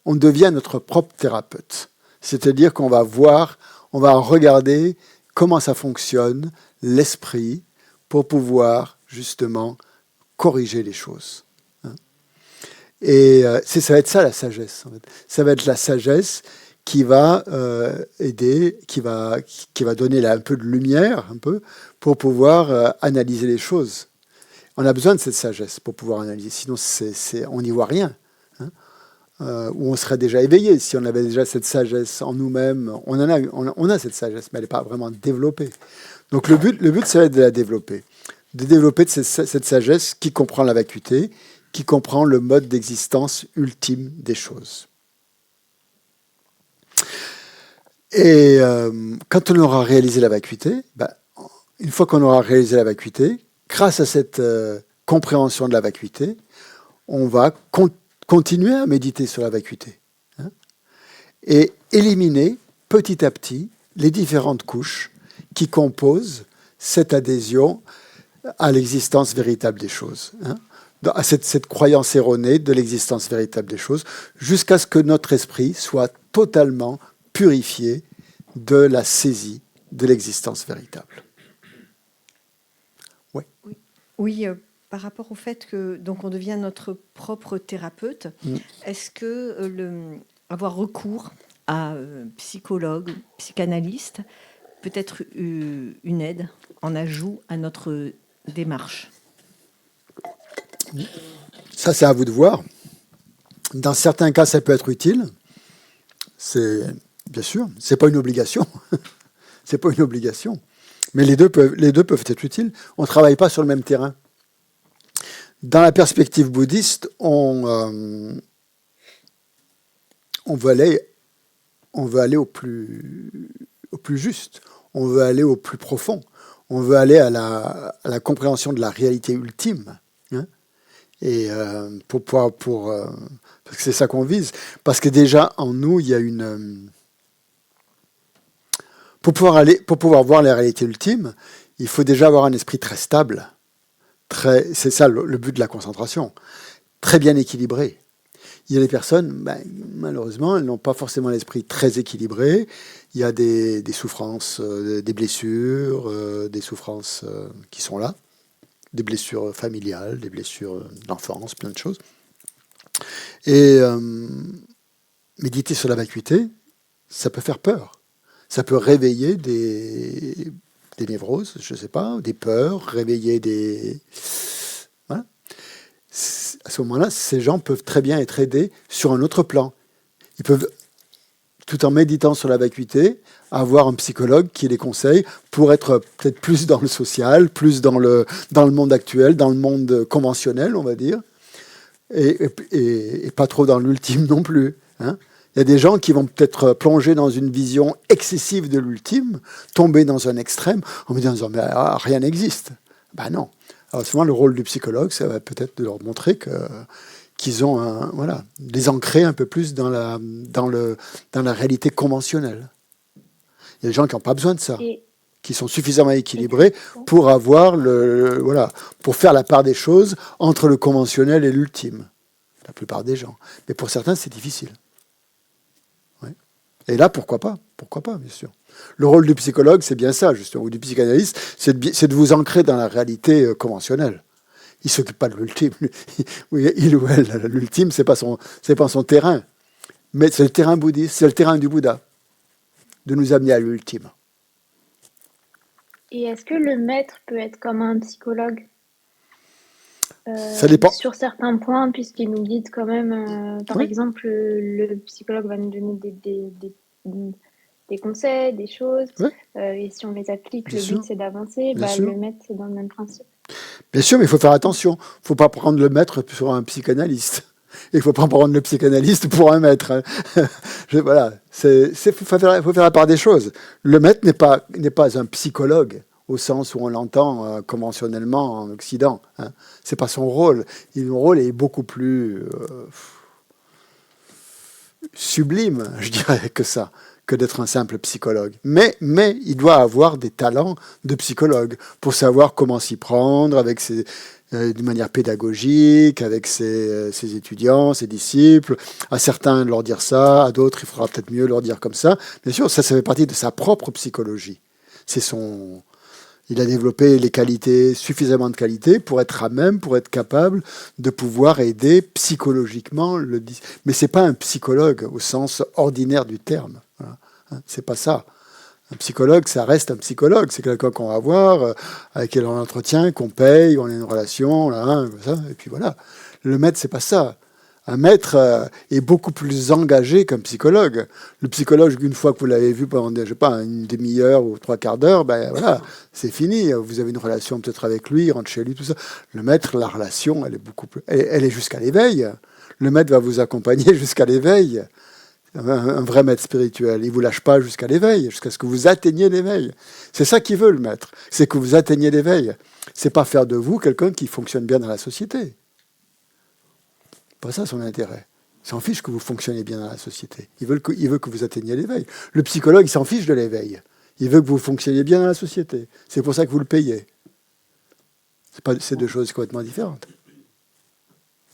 On devient notre propre thérapeute. C'est-à-dire qu'on va voir, on va regarder comment ça fonctionne, l'esprit, pour pouvoir justement corriger les choses. Et ça va être ça la sagesse. En fait. Ça va être la sagesse qui va aider, qui va donner un peu de lumière, pour pouvoir analyser les choses. On a besoin de cette sagesse pour pouvoir analyser, sinon on n'y voit rien. Ou on serait déjà éveillé si on avait déjà cette sagesse en nous-mêmes. On a cette sagesse, mais elle n'est pas vraiment développée. Donc le but, ça va être de la développer. De développer cette sagesse qui comprend la vacuité, qui comprend le mode d'existence ultime des choses. Et quand on aura réalisé la vacuité, une fois qu'on aura réalisé la vacuité, grâce à cette compréhension de la vacuité, on va continuer à méditer sur la vacuité et éliminer petit à petit les différentes couches qui composent cette adhésion à l'existence véritable des choses, à cette croyance erronée de l'existence véritable des choses, jusqu'à ce que notre esprit soit totalement purifié de la saisie de l'existence véritable. Oui, par rapport au fait que donc on devient notre propre thérapeute, est-ce que avoir recours à psychologue, psychanalyste peut être une aide en ajout à notre démarche? Ça, c'est à vous de voir. Dans certains cas, ça peut être utile. Bien sûr, c'est pas une obligation. C'est pas une obligation. Mais les deux peuvent être utiles. On ne travaille pas sur le même terrain. Dans la perspective bouddhiste, on veut aller au plus juste. On veut aller au plus profond. On veut aller à la compréhension de la réalité ultime. Et parce que c'est ça qu'on vise. Parce que déjà, en nous, il y a pour pouvoir voir la réalité ultime, il faut déjà avoir un esprit très stable. C'est ça le but de la concentration. Très bien équilibré. Il y a des personnes, malheureusement, elles n'ont pas forcément l'esprit très équilibré. Il y a des souffrances, des blessures, des souffrances qui sont là. Des blessures familiales, des blessures d'enfance, plein de choses. Et méditer sur la vacuité, ça peut faire peur. Ça peut réveiller des névroses, je ne sais pas, des peurs, réveiller des... Voilà. À ce moment-là, ces gens peuvent très bien être aidés sur un autre plan. Ils peuvent, tout en méditant sur la vacuité, avoir un psychologue qui les conseille pour être peut-être plus dans le social, plus dans le monde actuel, dans le monde conventionnel, on va dire, et pas trop dans l'ultime non plus. Il y a des gens qui vont peut-être plonger dans une vision excessive de l'ultime, tomber dans un extrême, en me disant mais rien n'existe. Non. Alors souvent le rôle du psychologue, ça va peut-être de leur montrer qu'ils ont les ancrer un peu plus dans la réalité conventionnelle. Il y a des gens qui n'ont pas besoin de ça, qui sont suffisamment équilibrés pour avoir pour faire la part des choses entre le conventionnel et l'ultime. La plupart des gens. Mais pour certains, c'est difficile. Et là, pourquoi pas, bien sûr. Le rôle du psychologue, c'est bien ça, justement, ou du psychanalyste, c'est de vous ancrer dans la réalité conventionnelle, Il ne s'occupe pas de l'ultime. Oui, il ou elle, l'ultime, c'est pas son terrain. Mais c'est le terrain bouddhiste, c'est le terrain du Bouddha, de nous amener à l'ultime. Et est-ce que le maître peut être comme un psychologue Ça dépend. sur certains points, puisqu'il nous guide quand même? Par Oui. exemple, le psychologue va nous donner des conseils, des choses, Oui. et si on les applique, Bien le sûr. but c'est d'avancer. Bien sûr. Le maître, c'est dans le même principe. Bien sûr, mais il faut faire attention. Il ne faut pas prendre le maître pour un psychanalyste. Il ne faut pas prendre le psychanalyste pour un maître. Voilà, il faut faire la part des choses. Le maître n'est pas un psychologue au sens où on l'entend conventionnellement en Occident. Hein. Ce n'est pas son rôle. Son rôle est beaucoup plus sublime, je dirais, que d'être un simple psychologue. Mais il doit avoir des talents de psychologue pour savoir comment s'y prendre de manière pédagogique, avec ses étudiants, ses disciples. À certains, leur dire ça, à d'autres, il faudra peut-être mieux leur dire comme ça. Bien sûr, ça fait partie de sa propre psychologie. Il a développé les qualités, suffisamment de qualités pour être à même, pour être capable de pouvoir aider psychologiquement mais c'est pas un psychologue au sens ordinaire du terme. Voilà. C'est pas ça. Un psychologue, ça reste un psychologue. C'est quelqu'un qu'on va voir, avec qui on entretient, qu'on paye, on a une relation, là, ça, et puis voilà. Le maître, c'est pas ça. Un maître est beaucoup plus engagé qu'un psychologue. Le psychologue, une fois que vous l'avez vu pendant, je sais pas, une demi-heure ou 3/4 d'heure, ben voilà, c'est fini. Vous avez une relation peut-être avec lui, il rentre chez lui, tout ça. Le maître, la relation, elle est beaucoup plus, elle est jusqu'à l'éveil. Le maître va vous accompagner jusqu'à l'éveil. Un vrai maître spirituel, il vous lâche pas jusqu'à l'éveil, jusqu'à ce que vous atteigniez l'éveil. C'est ça qu'il veut, le maître, c'est que vous atteigniez l'éveil. C'est pas faire de vous quelqu'un qui fonctionne bien dans la société. Pas ça son intérêt. Il s'en fiche que vous fonctionnez bien dans la société. Il veut que vous atteigniez l'éveil. Le psychologue, il s'en fiche de l'éveil. Il veut que vous fonctionniez bien dans la société. C'est pour ça que vous le payez. C'est deux choses complètement différentes.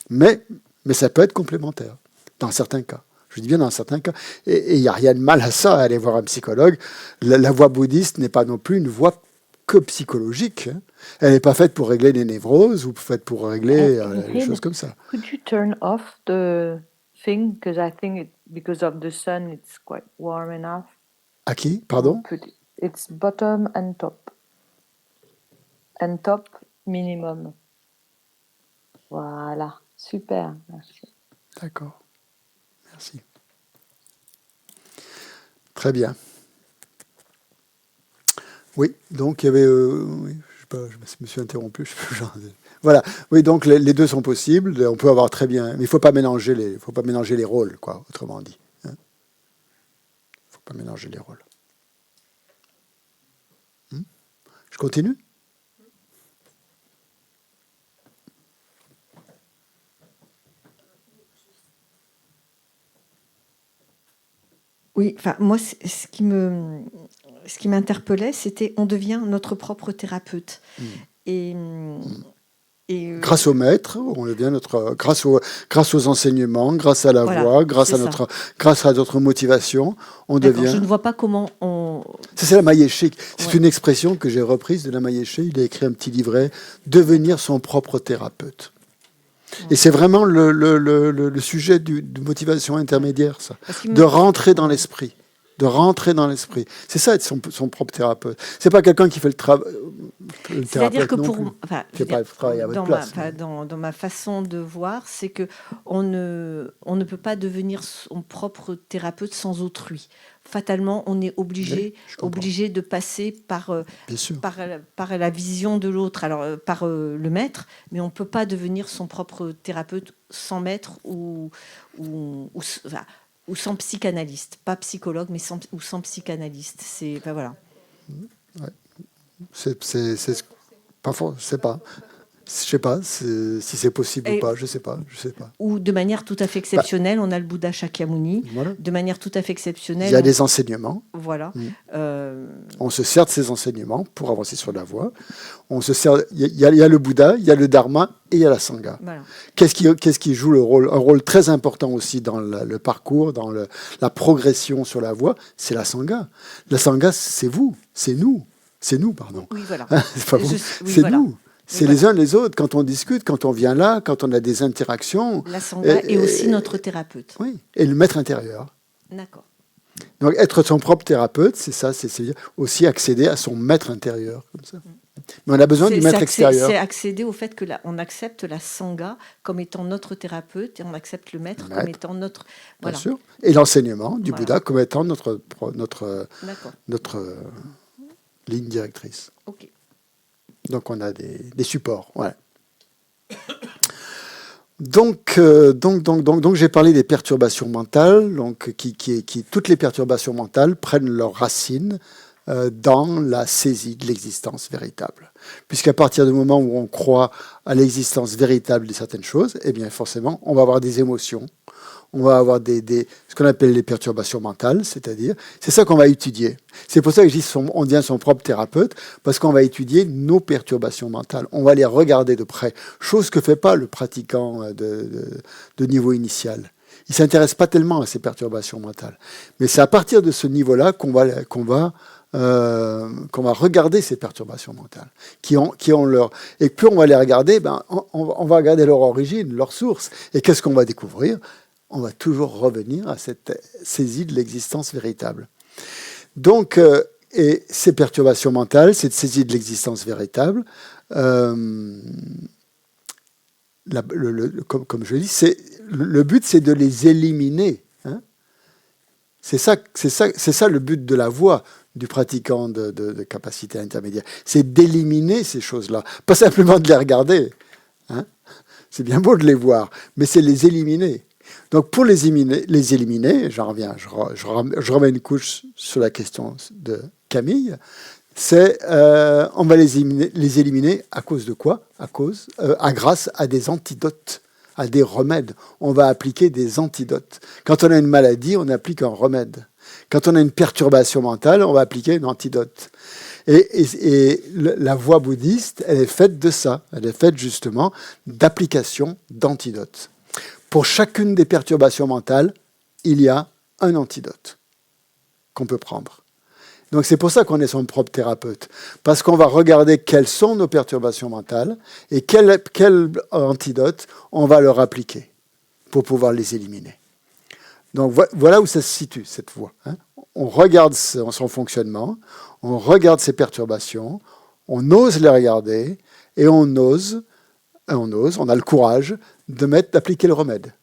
Mais ça peut être complémentaire, dans certains cas. Je dis bien dans certains cas. Et il n'y a rien de mal à ça, à aller voir un psychologue. La voie bouddhiste n'est pas non plus une voie que psychologique. Hein. Elle n'est pas faite pour régler les névroses ou faite pour régler des choses comme ça. Could you turn off the thing? Because I think because of the sun, it's quite warm enough. À qui? Pardon? It's bottom and top. And top minimum. Voilà, super, merci. D'accord, merci. Très bien. Oui, donc il y avait... oui, je sais pas, je me suis interrompu. Voilà, oui, donc les deux sont possibles. On peut avoir très bien... Mais il ne faut pas mélanger les rôles, quoi, autrement dit. Il ne faut pas mélanger les rôles. Je continue? Oui, enfin, moi, ce qui m'interpellait, c'était on devient notre propre thérapeute. Et grâce au maître, on devient grâce aux enseignements, grâce à la voix, grâce à notre motivation, on devient... Je ne vois pas comment on... C'est la Mayéché. C'est une expression que j'ai reprise de la Mayéché. Il a écrit un petit livret, Devenir son propre thérapeute. Et c'est vraiment le sujet de motivation intermédiaire, ça. De rentrer dans l'esprit. De rentrer dans l'esprit. C'est ça, être son propre thérapeute. C'est pas quelqu'un qui fait le travail. C'est-à-dire que dans ma façon de voir, c'est que on ne peut pas devenir son propre thérapeute sans autrui. Fatalement, on est obligé de passer par la vision de l'autre, alors par le maître, mais on ne peut pas devenir son propre thérapeute sans maître ou sans psychanalyste, pas psychologue, mais sans psychanalyste. Voilà. Ouais. Je sais pas si c'est possible ou pas, je sais pas. Ou de manière tout à fait exceptionnelle, on a le Bouddha Shakyamuni. Voilà. De manière tout à fait exceptionnelle. Il y a des enseignements. Voilà. On se sert de ces enseignements pour avancer sur la voie. Il y a le Bouddha, il y a le Dharma et il y a la Sangha. Voilà. Qu'est-ce qui joue un rôle très important aussi dans le parcours, dans la progression sur la voie? C'est la Sangha. La Sangha, c'est vous, c'est nous. C'est nous, pardon. Oui, voilà. C'est pas vous, c'est nous. C'est les uns les autres. Quand on discute, quand on vient là, quand on a des interactions. La sangha est aussi notre thérapeute. Oui, et le maître intérieur. D'accord. Donc être son propre thérapeute, c'est ça, c'est aussi accéder à son maître intérieur. Comme ça. Mais on a besoin du maître extérieur. C'est accéder au fait que on accepte la sangha comme étant notre thérapeute et on accepte le maître comme étant notre... Voilà. Bien sûr. Et l'enseignement du Voilà. Bouddha comme étant notre D'accord. ligne directrice. Ok. Donc on a des supports. Ouais. Donc j'ai parlé des perturbations mentales, donc toutes les perturbations mentales prennent leurs racines dans la saisie de l'existence véritable. Puisqu'à partir du moment où on croit à l'existence véritable de certaines choses, eh bien forcément, on va avoir des émotions, on va avoir ce qu'on appelle les perturbations mentales, c'est-à-dire, c'est ça qu'on va étudier. C'est pour ça que je dis on devient son propre thérapeute, parce qu'on va étudier nos perturbations mentales. On va les regarder de près, chose que ne fait pas le pratiquant de niveau initial. Il ne s'intéresse pas tellement à ces perturbations mentales. Mais c'est à partir de ce niveau-là qu'on va regarder ces perturbations mentales, qui ont leur... Et plus on va les regarder, on va regarder leur origine, leur source. Et qu'est-ce qu'on va découvrir ? On va toujours revenir à cette saisie de l'existence véritable. Donc, et ces perturbations mentales, cette saisie de l'existence véritable, comme je le dis, le but, c'est de les éliminer. Hein. C'est ça le but de la voie du pratiquant de capacité intermédiaire. C'est d'éliminer ces choses-là, pas simplement de les regarder. Hein. C'est bien beau de les voir, mais c'est les éliminer. Donc pour les éliminer, j'en reviens, je remets une couche sur la question de Camille, on va les éliminer à cause de quoi ? Grâce à des antidotes, à des remèdes. On va appliquer des antidotes. Quand on a une maladie, on applique un remède. Quand on a une perturbation mentale, on va appliquer un antidote. Et la voie bouddhiste, elle est faite de ça. Elle est faite justement d'application d'antidotes. Pour chacune des perturbations mentales, il y a un antidote qu'on peut prendre. Donc c'est pour ça qu'on est son propre thérapeute. Parce qu'on va regarder quelles sont nos perturbations mentales et quel antidote on va leur appliquer pour pouvoir les éliminer. Donc voilà où ça se situe, cette voie. Hein. On regarde son fonctionnement, on regarde ses perturbations, on ose les regarder et on a le courage d'appliquer le remède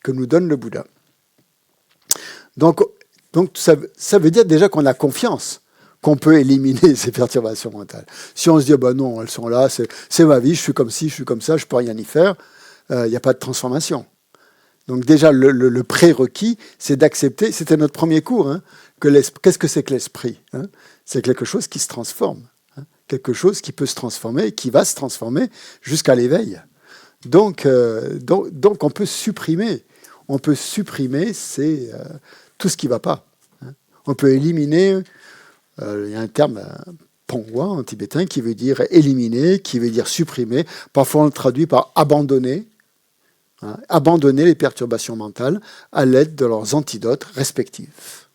que nous donne le Bouddha. Donc ça veut dire déjà qu'on a confiance qu'on peut éliminer ces perturbations mentales. Si on se dit, non, elles sont là, c'est ma vie, je suis comme ci, je suis comme ça, je ne peux rien y faire, il n'y a pas de transformation. Donc déjà, le prérequis, c'est d'accepter, c'était notre premier cours, hein, qu'est-ce que c'est que l'esprit, hein? C'est quelque chose qui se transforme, hein, quelque chose qui peut se transformer, qui va se transformer jusqu'à l'éveil. Donc on peut supprimer tout ce qui ne va pas. Hein. On peut éliminer, il y a un terme pongwa en tibétain qui veut dire éliminer, qui veut dire supprimer. Parfois on le traduit par abandonner. Hein, abandonner les perturbations mentales à l'aide de leurs antidotes respectifs.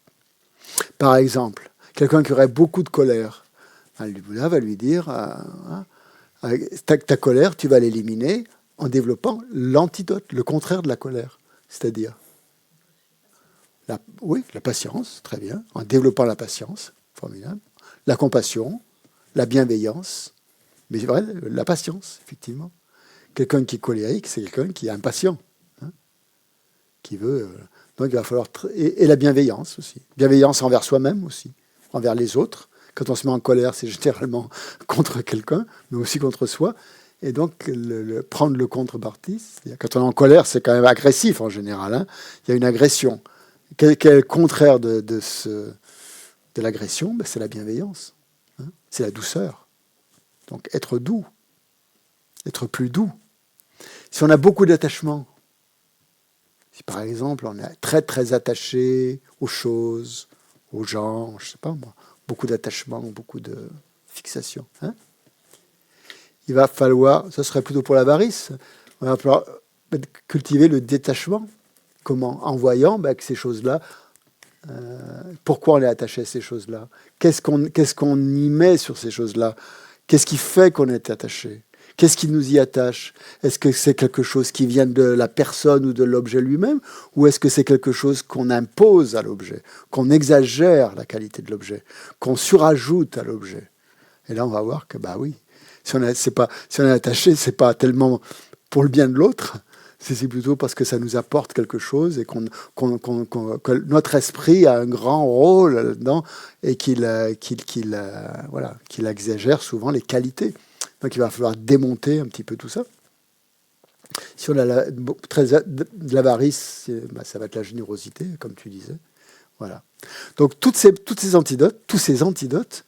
Par exemple, quelqu'un qui aurait beaucoup de colère, le Bouddha va lui dire ta colère, tu vas l'éliminer en développant l'antidote, le contraire de la colère. C'est-à-dire la patience, très bien, en développant la patience, formidable, la compassion, la bienveillance, mais c'est vrai, la patience, effectivement. Quelqu'un qui est colérique, c'est quelqu'un qui est impatient, hein, qui veut... donc il va falloir... Et la bienveillance aussi. Bienveillance envers soi-même aussi, envers les autres. Quand on se met en colère, c'est généralement contre quelqu'un, mais aussi contre soi. Et donc, prendre le contrepartie, quand on est en colère, c'est quand même agressif en général. Hein. Il y a une agression. Quel est le contraire de l'agression ? C'est la bienveillance. Hein. C'est la douceur. Donc, être doux. Être plus doux. Si on a beaucoup d'attachement, si par exemple on est très très attaché aux choses, aux gens, je ne sais pas moi, beaucoup d'attachement, beaucoup de fixation, hein, il va falloir, ça serait plutôt pour l'avarice, il va falloir cultiver le détachement. Comment ? En voyant que ces choses-là, pourquoi on est attaché à ces choses-là ? Qu'est-ce qu'on y met sur ces choses-là ? Qu'est-ce qui fait qu'on est attaché ? Qu'est-ce qui nous y attache? Est-ce que c'est quelque chose qui vient de la personne ou de l'objet lui-même, ou est-ce que c'est quelque chose qu'on impose à l'objet, qu'on exagère la qualité de l'objet, qu'on surajoute à l'objet? Et là, on va voir que, bah oui, si on est attaché, c'est pas tellement pour le bien de l'autre, c'est plutôt parce que ça nous apporte quelque chose et que notre esprit a un grand rôle là-dedans et qu'il exagère souvent les qualités. Donc il va falloir démonter un petit peu tout ça. Si on a de l'avarice, ça va être la générosité, comme tu disais. Voilà. Donc tous ces antidotes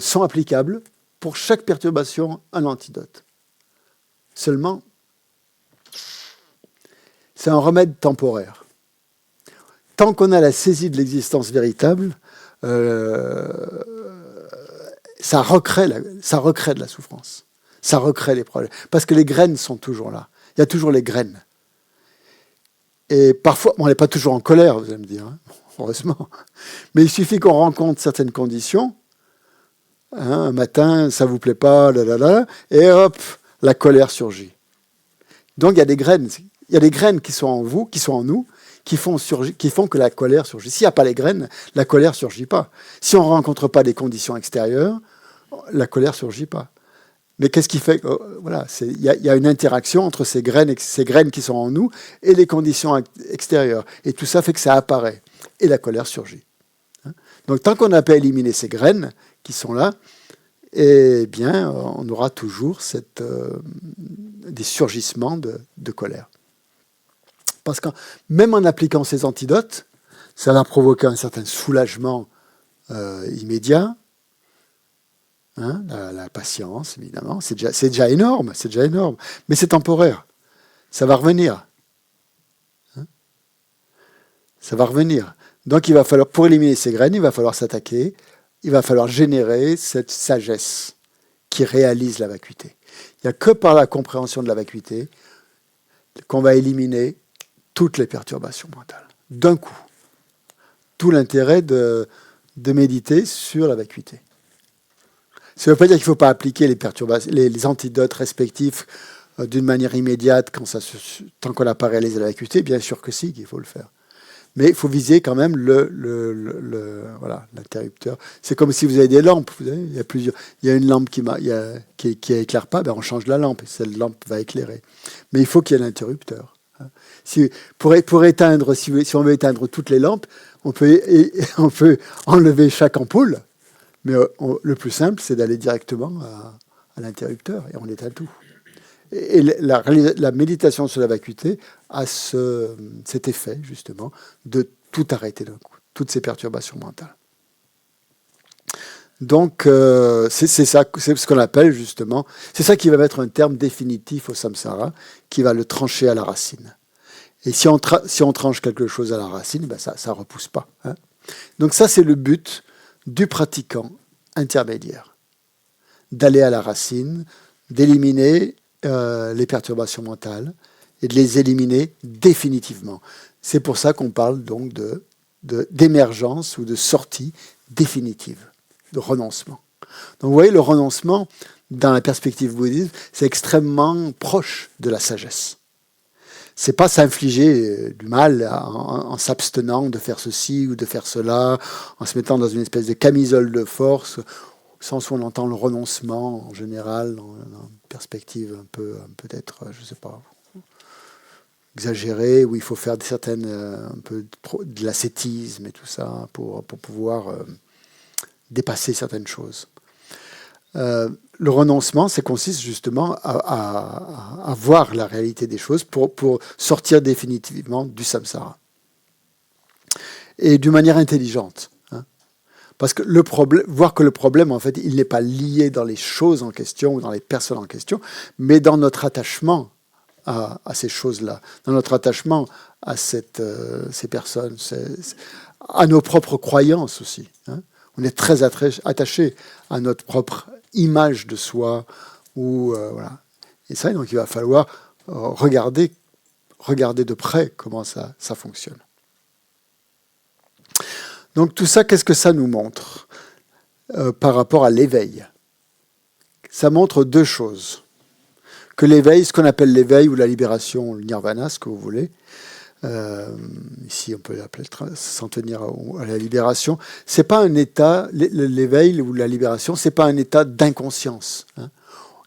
sont applicables pour chaque perturbation, un antidote. Seulement, c'est un remède temporaire. Tant qu'on a la saisie de l'existence véritable, ça recrée de la souffrance. Ça recrée les problèmes. Parce que les graines sont toujours là. Il y a toujours les graines. Et parfois, on n'est pas toujours en colère, vous allez me dire, hein, heureusement. Mais il suffit qu'on rencontre certaines conditions. Hein, un matin, ça ne vous plaît pas, et hop, la colère surgit. Donc il y a des graines. Il y a des graines qui sont en vous, qui sont en nous, qui font que la colère surgit. S'il n'y a pas les graines, la colère ne surgit pas. Si on ne rencontre pas des conditions extérieures, la colère ne surgit pas. Mais qu'est-ce qui fait voilà, il y a une interaction entre ces graines qui sont en nous et les conditions extérieures. Et tout ça fait que ça apparaît. Et la colère surgit. Donc tant qu'on n'a pas éliminé ces graines qui sont là, eh bien, on aura toujours des surgissements de colère. Parce que même en appliquant ces antidotes, ça va provoquer un certain soulagement immédiat. Hein, la patience, évidemment, c'est déjà énorme, mais c'est temporaire. Ça va revenir. Hein, ça va revenir. Donc il va falloir, pour éliminer ces graines, il va falloir s'attaquer, il va falloir générer cette sagesse qui réalise la vacuité. Il n'y a que par la compréhension de la vacuité qu'on va éliminer toutes les perturbations mentales, d'un coup. Tout l'intérêt de méditer sur la vacuité. Ça ne veut pas dire qu'il ne faut pas appliquer les antidotes respectifs d'une manière immédiate tant qu'on n'a pas réalisé la vacuité. Bien sûr que si, qu'il faut le faire. Mais il faut viser quand même l'interrupteur. C'est comme si vous avez des lampes. Vous savez, il y a une lampe qui éclaire pas, ben on change la lampe et cette lampe va éclairer. Mais il faut qu'il y ait l'interrupteur. Pour éteindre, si on veut éteindre toutes les lampes, on peut enlever chaque ampoule. Mais le plus simple, c'est d'aller directement à l'interrupteur et on éteint tout. Et la méditation sur la vacuité a cet effet, justement, de tout arrêter d'un coup, toutes ces perturbations mentales. Donc, c'est ce qu'on appelle, justement, c'est ça qui va mettre un terme définitif au samsara, qui va le trancher à la racine. Et si on tranche quelque chose à la racine, ben ça ne repousse pas. Hein. Donc ça, c'est le but du pratiquant intermédiaire, d'aller à la racine, d'éliminer les perturbations mentales et de les éliminer définitivement. C'est pour ça qu'on parle donc d'émergence ou de sortie définitive, de renoncement. Donc vous voyez, le renoncement, dans la perspective bouddhiste, c'est extrêmement proche de la sagesse. C'est pas s'infliger du mal en s'abstenant de faire ceci ou de faire cela, en se mettant dans une espèce de camisole de force, au sens où on entend le renoncement en général, dans une perspective peut-être, je sais pas, exagérée, où il faut faire un peu de l'ascétisme et tout ça pour pouvoir dépasser certaines choses. Le renoncement, ça consiste justement à voir la réalité des choses pour sortir définitivement du samsara. Et d'une manière intelligente. Hein. Parce que voir que le problème, en fait, il n'est pas lié dans les choses en question ou dans les personnes en question, mais dans notre attachement à ces choses-là, dans notre attachement à ces personnes, à nos propres croyances aussi. Hein. On est très attaché à notre propre image de soi. Voilà. Et ça, donc il va falloir regarder de près comment ça fonctionne. Donc tout ça, qu'est-ce que ça nous montre par rapport à l'éveil? Ça montre deux choses. que l'éveil, ce qu'on appelle l'éveil ou la libération, le nirvana, ce que vous voulez, ici on peut l'appeler s'en tenir à la libération, c'est pas un état, l'éveil ou la libération, c'est pas un état d'inconscience. Hein.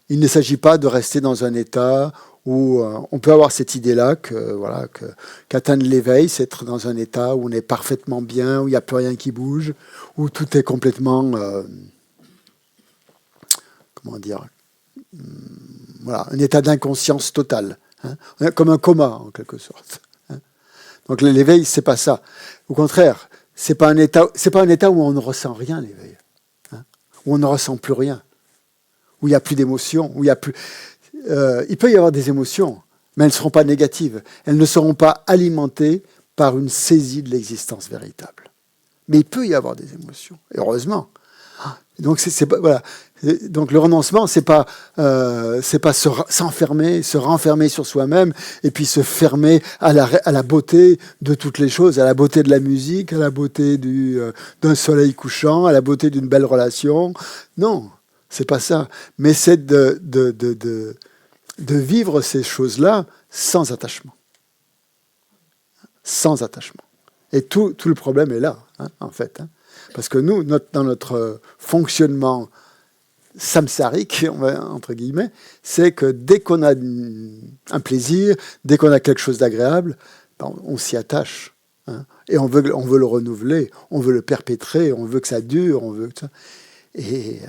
Il ne s'agit pas de rester dans un état où on peut avoir cette idée-là qu'atteindre l'éveil, c'est être dans un état où on est parfaitement bien, où il n'y a plus rien qui bouge, où tout est complètement, comment dire, voilà, un état d'inconscience totale, hein, comme un coma en quelque sorte. Hein. Donc l'éveil, c'est pas ça. Au contraire, c'est pas un état où on ne ressent rien, l'éveil, hein, où on ne ressent plus rien, où il n'y a plus d'émotions, où il y a plus. Il peut y avoir des émotions, mais elles ne seront pas négatives. Elles ne seront pas alimentées par une saisie de l'existence véritable. Mais il peut y avoir des émotions, et heureusement. Donc voilà. Donc le renoncement, c'est pas s'enfermer, se renfermer sur soi-même, et puis se fermer à la beauté de toutes les choses, à la beauté de la musique, à la beauté d'un soleil couchant, à la beauté d'une belle relation. Non, c'est pas ça. Mais c'est de vivre ces choses-là sans attachement. Sans attachement. Et tout le problème est là, hein, en fait. Hein. Parce que nous, dans notre fonctionnement samsarique, entre guillemets, c'est que dès qu'on a un plaisir, dès qu'on a quelque chose d'agréable, on s'y attache. Hein. Et on veut le renouveler, on veut le perpétrer, on veut que ça dure, on veut que ça... Et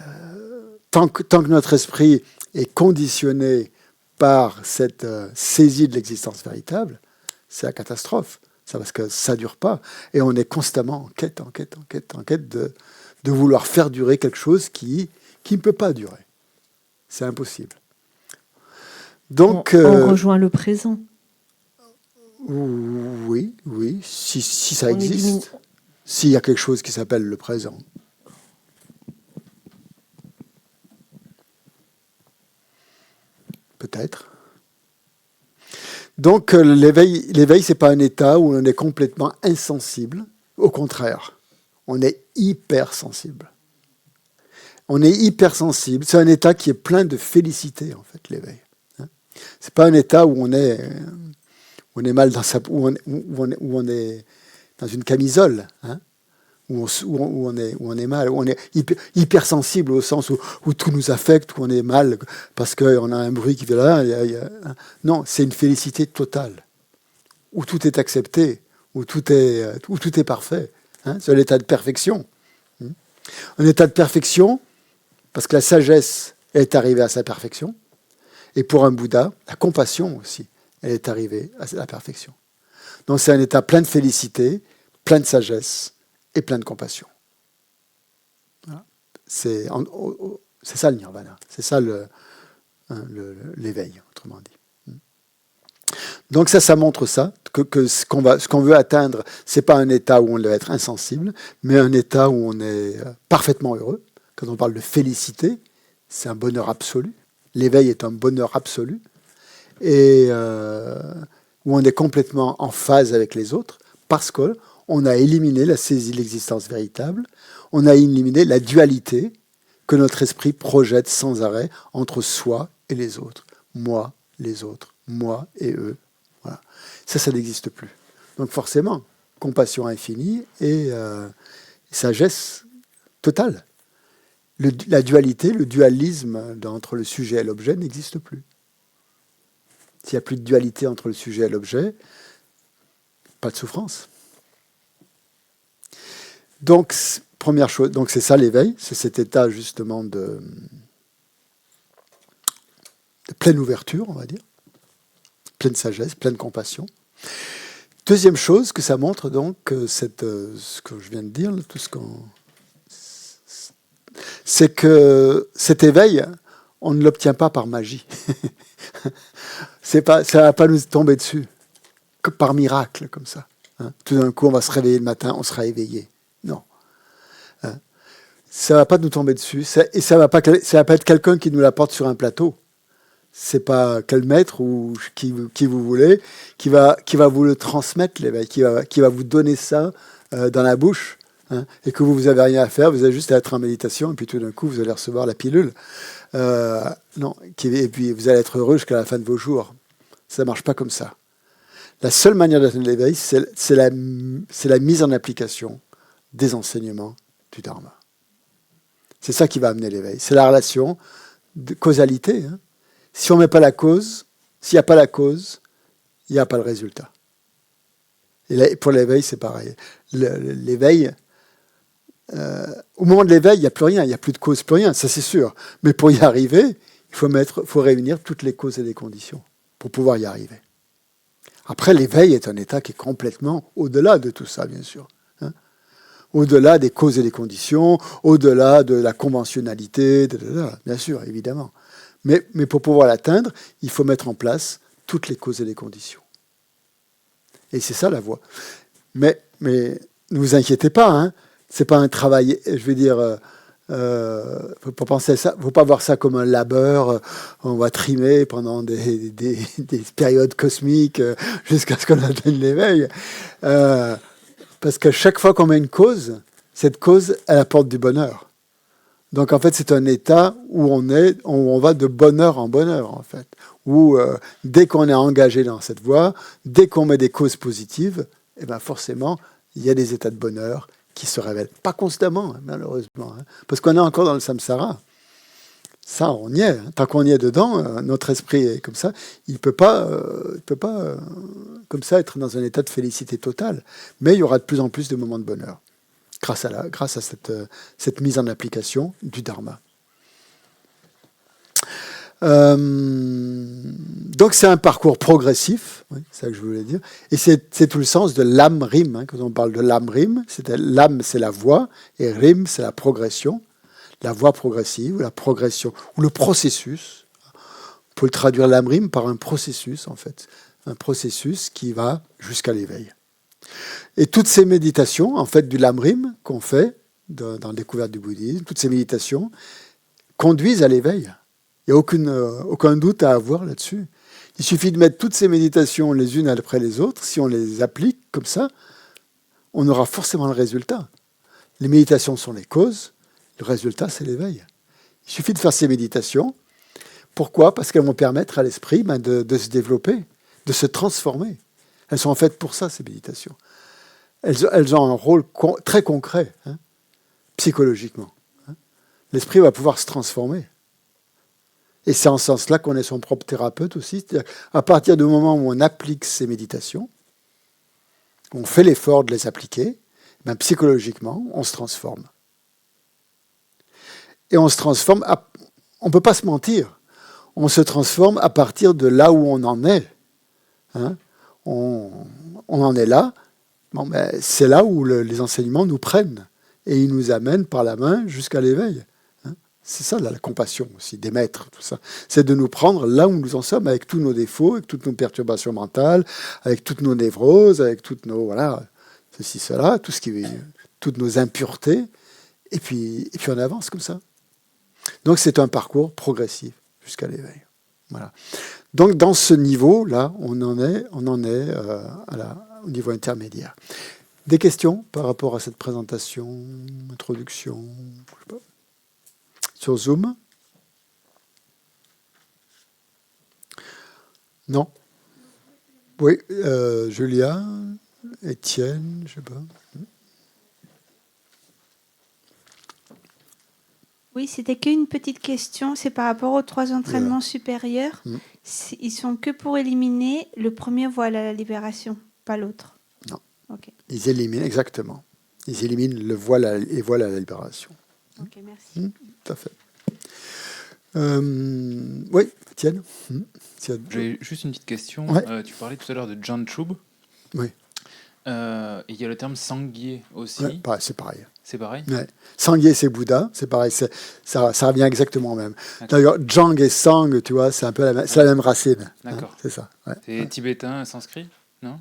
tant que notre esprit est conditionné par cette saisie de l'existence véritable, c'est la catastrophe. C'est parce que ça ne dure pas. Et on est constamment en quête de vouloir faire durer quelque chose qui ne peut pas durer. C'est impossible. Donc, on rejoint le présent. Oui, si ça existe. S'il y a quelque chose qui s'appelle le présent. Peut-être. Donc l'éveil, c'est pas un état où on est complètement insensible. Au contraire, on est hypersensible. On est hypersensible. C'est un état qui est plein de félicité, en fait, l'éveil. Hein. C'est pas un état où on est mal dans où on est dans une camisole. Hein. Où on est mal, où on est hypersensible au sens où tout nous affecte, où on est mal parce qu'on a un bruit qui vient là. Non, c'est une félicité totale, où tout est accepté, où tout est parfait. Hein, c'est un état de perfection. Un état de perfection, parce que la sagesse est arrivée à sa perfection, et pour un Bouddha, la compassion aussi, elle est arrivée à la perfection. Donc c'est un état plein de félicité, plein de sagesse, et plein de compassion. Voilà. C'est ça le nirvana, c'est ça l'éveil, autrement dit. Donc ça montre ça, que ce qu'on veut atteindre, c'est pas un état où on doit être insensible, mais un état où on est parfaitement heureux. Quand on parle de félicité, c'est un bonheur absolu. L'éveil est un bonheur absolu, et où on est complètement en phase avec les autres, parce que on a éliminé la saisie de l'existence véritable, on a éliminé la dualité que notre esprit projette sans arrêt entre soi et les autres. Moi, les autres, moi et eux. Voilà. Ça n'existe plus. Donc forcément, compassion infinie et sagesse totale. La dualité, le dualisme entre le sujet et l'objet n'existe plus. S'il n'y a plus de dualité entre le sujet et l'objet, pas de souffrance. Donc, première chose, donc c'est ça l'éveil, c'est cet état justement de pleine ouverture, on va dire, pleine sagesse, pleine compassion. Deuxième chose que ça montre, donc, ce que je viens de dire, c'est que cet éveil, on ne l'obtient pas par magie. Ça ne va pas nous tomber dessus, que par miracle, comme ça. Hein. Tout d'un coup, on va se réveiller le matin, on sera éveillé. Non. Ça ne va pas nous tomber dessus. Et ça va pas être quelqu'un qui nous l'apporte sur un plateau. C'est pas quel maître ou qui vous voulez qui va vous le transmettre, l'éveil, qui va vous donner ça dans la bouche hein, et que vous n'avez rien à faire, vous avez juste à être en méditation, et puis tout d'un coup, vous allez recevoir la pilule. Non, et puis vous allez être heureux jusqu'à la fin de vos jours. Ça ne marche pas comme ça. La seule manière d'atteindre l'éveil, c'est la mise en application des enseignements du Dharma. C'est ça qui va amener l'éveil. C'est la relation de causalité. Hein. Si on ne met pas la cause, s'il n'y a pas la cause, il n'y a pas le résultat. Et pour l'éveil, c'est pareil. L'éveil, au moment de l'éveil, il n'y a plus rien, il n'y a plus de cause, plus rien, ça c'est sûr. Mais pour y arriver, il faut réunir toutes les causes et les conditions pour pouvoir y arriver. Après, l'éveil est un état qui est complètement au-delà de tout ça, bien sûr. Hein. Au-delà des causes et des conditions, au-delà de la conventionnalité, bien sûr, évidemment. Mais pour pouvoir l'atteindre, il faut mettre en place toutes les causes et les conditions. Et c'est ça la voie. Mais ne vous inquiétez pas, hein, c'est pas un travail, je veux dire, faut pas penser à ça, faut pas voir ça comme un labeur, on va trimer pendant des périodes cosmiques jusqu'à ce qu'on atteigne l'éveil. Parce que chaque fois qu'on met une cause, cette cause, elle apporte du bonheur. Donc en fait, c'est un état où on va de bonheur en bonheur, en fait. Où dès qu'on est engagé dans cette voie, dès qu'on met des causes positives, eh ben forcément, il y a des états de bonheur qui se révèlent. Pas constamment, malheureusement, hein, parce qu'on est encore dans le samsara. Ça, on y est. Hein. Tant qu'on y est dedans, notre esprit est comme ça. Il peut pas comme ça être dans un état de félicité totale. Mais il y aura de plus en plus de moments de bonheur grâce à cette mise en application du Dharma. Donc c'est un parcours progressif, oui, c'est ça que je voulais dire, et c'est tout le sens de l'âme-rime, hein, quand on parle de l'âme-rime, l'âme c'est la voie, et rime c'est la progression, la voie progressive, ou la progression, ou le processus. On peut le traduire l'âme-rime par un processus en fait, un processus qui va jusqu'à l'éveil. Et toutes ces méditations, en fait, du l'âme-rime qu'on fait dans la découverte du bouddhisme, toutes ces méditations conduisent à l'éveil. Il n'y a aucun doute à avoir là-dessus. Il suffit de mettre toutes ces méditations les unes après les autres. Si on les applique comme ça, on aura forcément le résultat. Les méditations sont les causes. Le résultat, c'est l'éveil. Il suffit de faire ces méditations. Pourquoi ? Parce qu'elles vont permettre à l'esprit de se développer, de se transformer. Elles sont faites pour ça, ces méditations. Elles ont un rôle très concret, hein, psychologiquement. Hein. L'esprit va pouvoir se transformer. Et c'est en ce sens-là qu'on est son propre thérapeute aussi. C'est-à-dire à partir du moment où on applique ces méditations, on fait l'effort de les appliquer, ben psychologiquement, on se transforme. Et on se transforme, on ne peut pas se mentir, on se transforme à partir de là où on en est. Hein. On en est là, bon, ben, c'est là où les enseignements nous prennent et ils nous amènent par la main jusqu'à l'éveil. C'est ça la compassion aussi, des maîtres, tout ça. C'est de nous prendre là où nous en sommes, avec tous nos défauts, avec toutes nos perturbations mentales, avec toutes nos névroses, avec toutes nos, voilà, ceci, cela, toutes nos impuretés, et puis on avance comme ça. Donc c'est un parcours progressif jusqu'à l'éveil. Voilà. Donc dans ce niveau-là, on en est au niveau intermédiaire. Des questions par rapport à cette présentation, introduction, je sais pas. Sur Zoom? Non? Oui, Julia, Étienne, je ne sais pas. Oui, c'était qu'une petite question. C'est par rapport aux 3 entraînements supérieurs. Ils sont que pour éliminer le premier voile à la libération, pas l'autre. Non. Ok. Ils éliminent, exactement. Ils éliminent le voile à la libération. Ok, merci. Tout à fait. Oui, Étienne. J'ai juste une petite question. Ouais. Tu parlais tout à l'heure de John Chub. Oui. Et il y a le terme Sangye aussi. Ouais, c'est pareil. C'est pareil. Ouais. Sangye, c'est Bouddha, c'est pareil, ça revient exactement au même. D'ailleurs, Jang et Sang, tu vois, c'est un peu la même racine. D'accord. Hein, c'est ça. Ouais. C'est tibétain, sanskrit, non?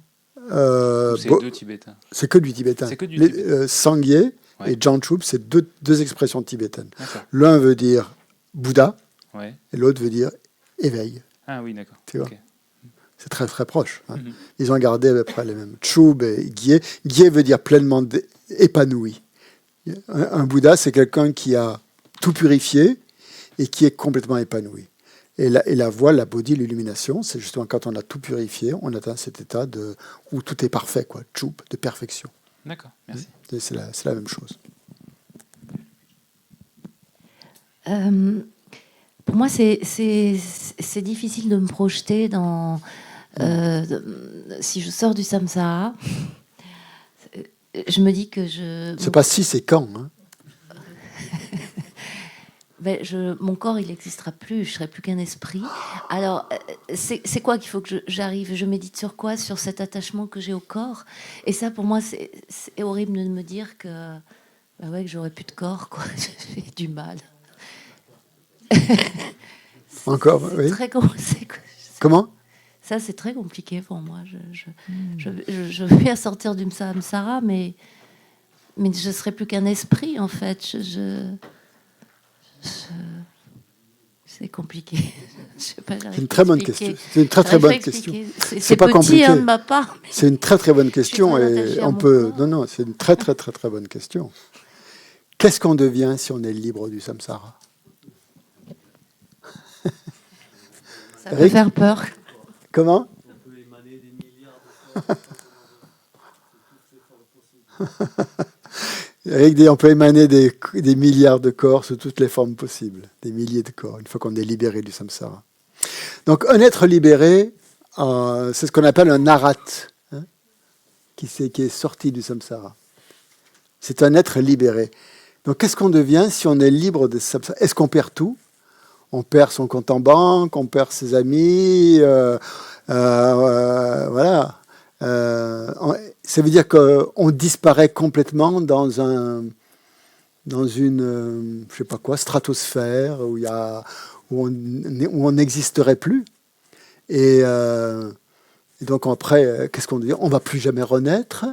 C'est deux tibétains. C'est que du tibétain. C'est que du tibétain. Sangye et Janchup, c'est deux expressions tibétaines. D'accord. L'un veut dire Bouddha et l'autre veut dire éveil. Ah oui, d'accord. Tu vois, okay. C'est très très proche. Hein. Ils ont gardé à peu près les mêmes. Chub et Gyé. Gyé veut dire pleinement épanoui. Un Bouddha, c'est quelqu'un qui a tout purifié et qui est complètement épanoui. Et la voie, la bodhi, l'illumination, c'est justement quand on a tout purifié, on atteint cet état où tout est parfait, quoi, chup, de perfection. D'accord, merci. C'est la même chose. Pour moi, c'est difficile de me projeter dans... si je sors du samsara, je me dis que je... C'est pas si, c'est quand. Hein. Ben, mon corps, il n'existera plus, je serai plus qu'un esprit. Alors, c'est quoi qu'il faut que j'arrive? Je médite sur quoi? Sur cet attachement que j'ai au corps. Et ça, pour moi, c'est horrible de me dire que, ben ouais, que j'aurai plus de corps, quoi. J'ai du mal. Encore, oui. Comment? Ça, c'est très compliqué pour moi. Je vais sortir du samsara, mais je ne serai plus qu'un esprit, en fait. C'est compliqué. Je sais pas, c'est une très bonne question. C'est une très bonne question. C'est pas petit, compliqué. Hein, de ma part. C'est une très bonne question et on peut. Non, c'est une très bonne question. Qu'est-ce qu'on devient si on est libre du samsara? Ça peut faire peur. Comment? On peut émaner des milliards de corps. Eric dit on peut émaner des milliards de corps sous toutes les formes possibles, des milliers de corps, une fois qu'on est libéré du samsara. Donc un être libéré, c'est ce qu'on appelle un arat, hein, qui est sorti du samsara. C'est un être libéré. Donc qu'est-ce qu'on devient si on est libre de samsara? Est-ce qu'on perd tout? On perd son compte en banque, on perd ses amis, voilà. Ça veut dire qu'on disparaît complètement dans une, je sais pas quoi, stratosphère où on n'existerait plus. Et donc après, qu'est-ce qu'on dit? On va plus jamais renaître,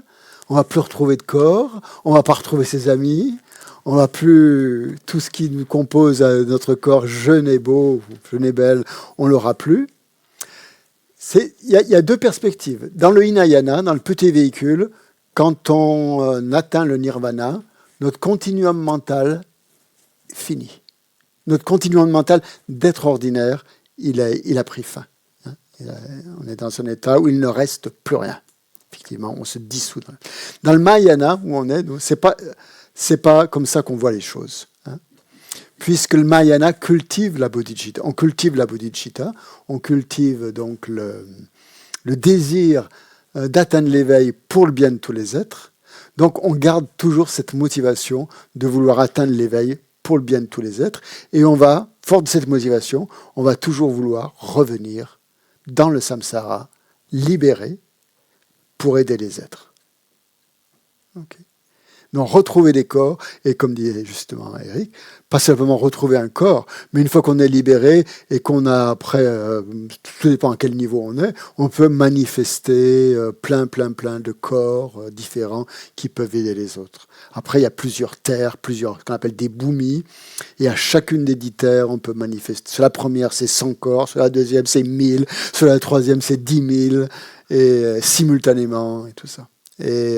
on va plus retrouver de corps, on va pas retrouver ses amis, on va plus tout ce qui nous compose à notre corps, jeune et beau, jeune et belle, on l'aura plus. Il y a deux perspectives. Dans le Hinayana, dans le petit véhicule, quand on atteint le nirvana, notre continuum mental finit. Notre continuum mental d'être ordinaire, il a pris fin. On est dans un état où il ne reste plus rien. Effectivement, on se dissout. Dans le Mahayana, où on est, c'est pas comme ça qu'on voit les choses. Puisque le Mahayana cultive la bodhicitta. On cultive la bodhicitta, on cultive donc le désir d'atteindre l'éveil pour le bien de tous les êtres. Donc on garde toujours cette motivation de vouloir atteindre l'éveil pour le bien de tous les êtres. Et on va, fort de cette motivation, on va toujours vouloir revenir dans le samsara, libéré, pour aider les êtres. Okay. Donc retrouver des corps, et comme disait justement Eric, pas simplement retrouver un corps, mais une fois qu'on est libéré et qu'on a après, tout dépend à quel niveau on peut manifester plein de corps différents qui peuvent aider les autres. Après, il y a plusieurs terres, ce qu'on appelle des bhumis, et à chacune des 10 terres, on peut manifester. Sur la première, c'est 100 corps, sur la deuxième, c'est 1000, sur la troisième, c'est 10 000, et simultanément, et tout ça. Et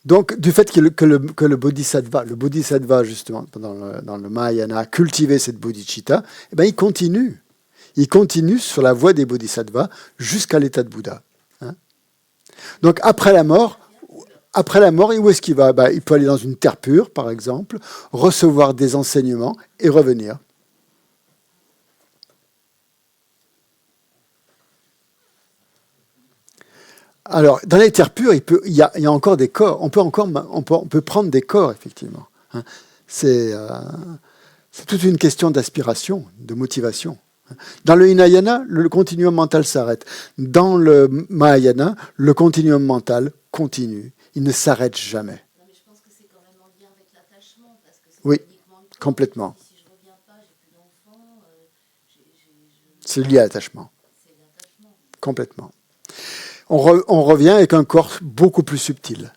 donc, du fait que le bodhisattva justement, dans le Mahayana, a cultivé cette bodhicitta, eh ben, il continue sur la voie des bodhisattvas jusqu'à l'état de Bouddha. Hein. Donc, après la mort, où est-ce qu'il va? Il peut aller dans une terre pure, par exemple, recevoir des enseignements et revenir. Alors, dans les terres pures, il y a encore des corps. On peut prendre des corps, effectivement. Hein. C'est toute une question d'aspiration, de motivation. Dans le Hinayana, le continuum mental s'arrête. Dans le Mahayana, le continuum mental continue. Il ne s'arrête jamais. Non, mais je pense que c'est quand même en lien avec l'attachement. Parce que oui, complètement. Si je ne reviens pas, j'ai plus d'enfants. C'est lié à l'attachement. Complètement. On revient avec un corps beaucoup plus subtil,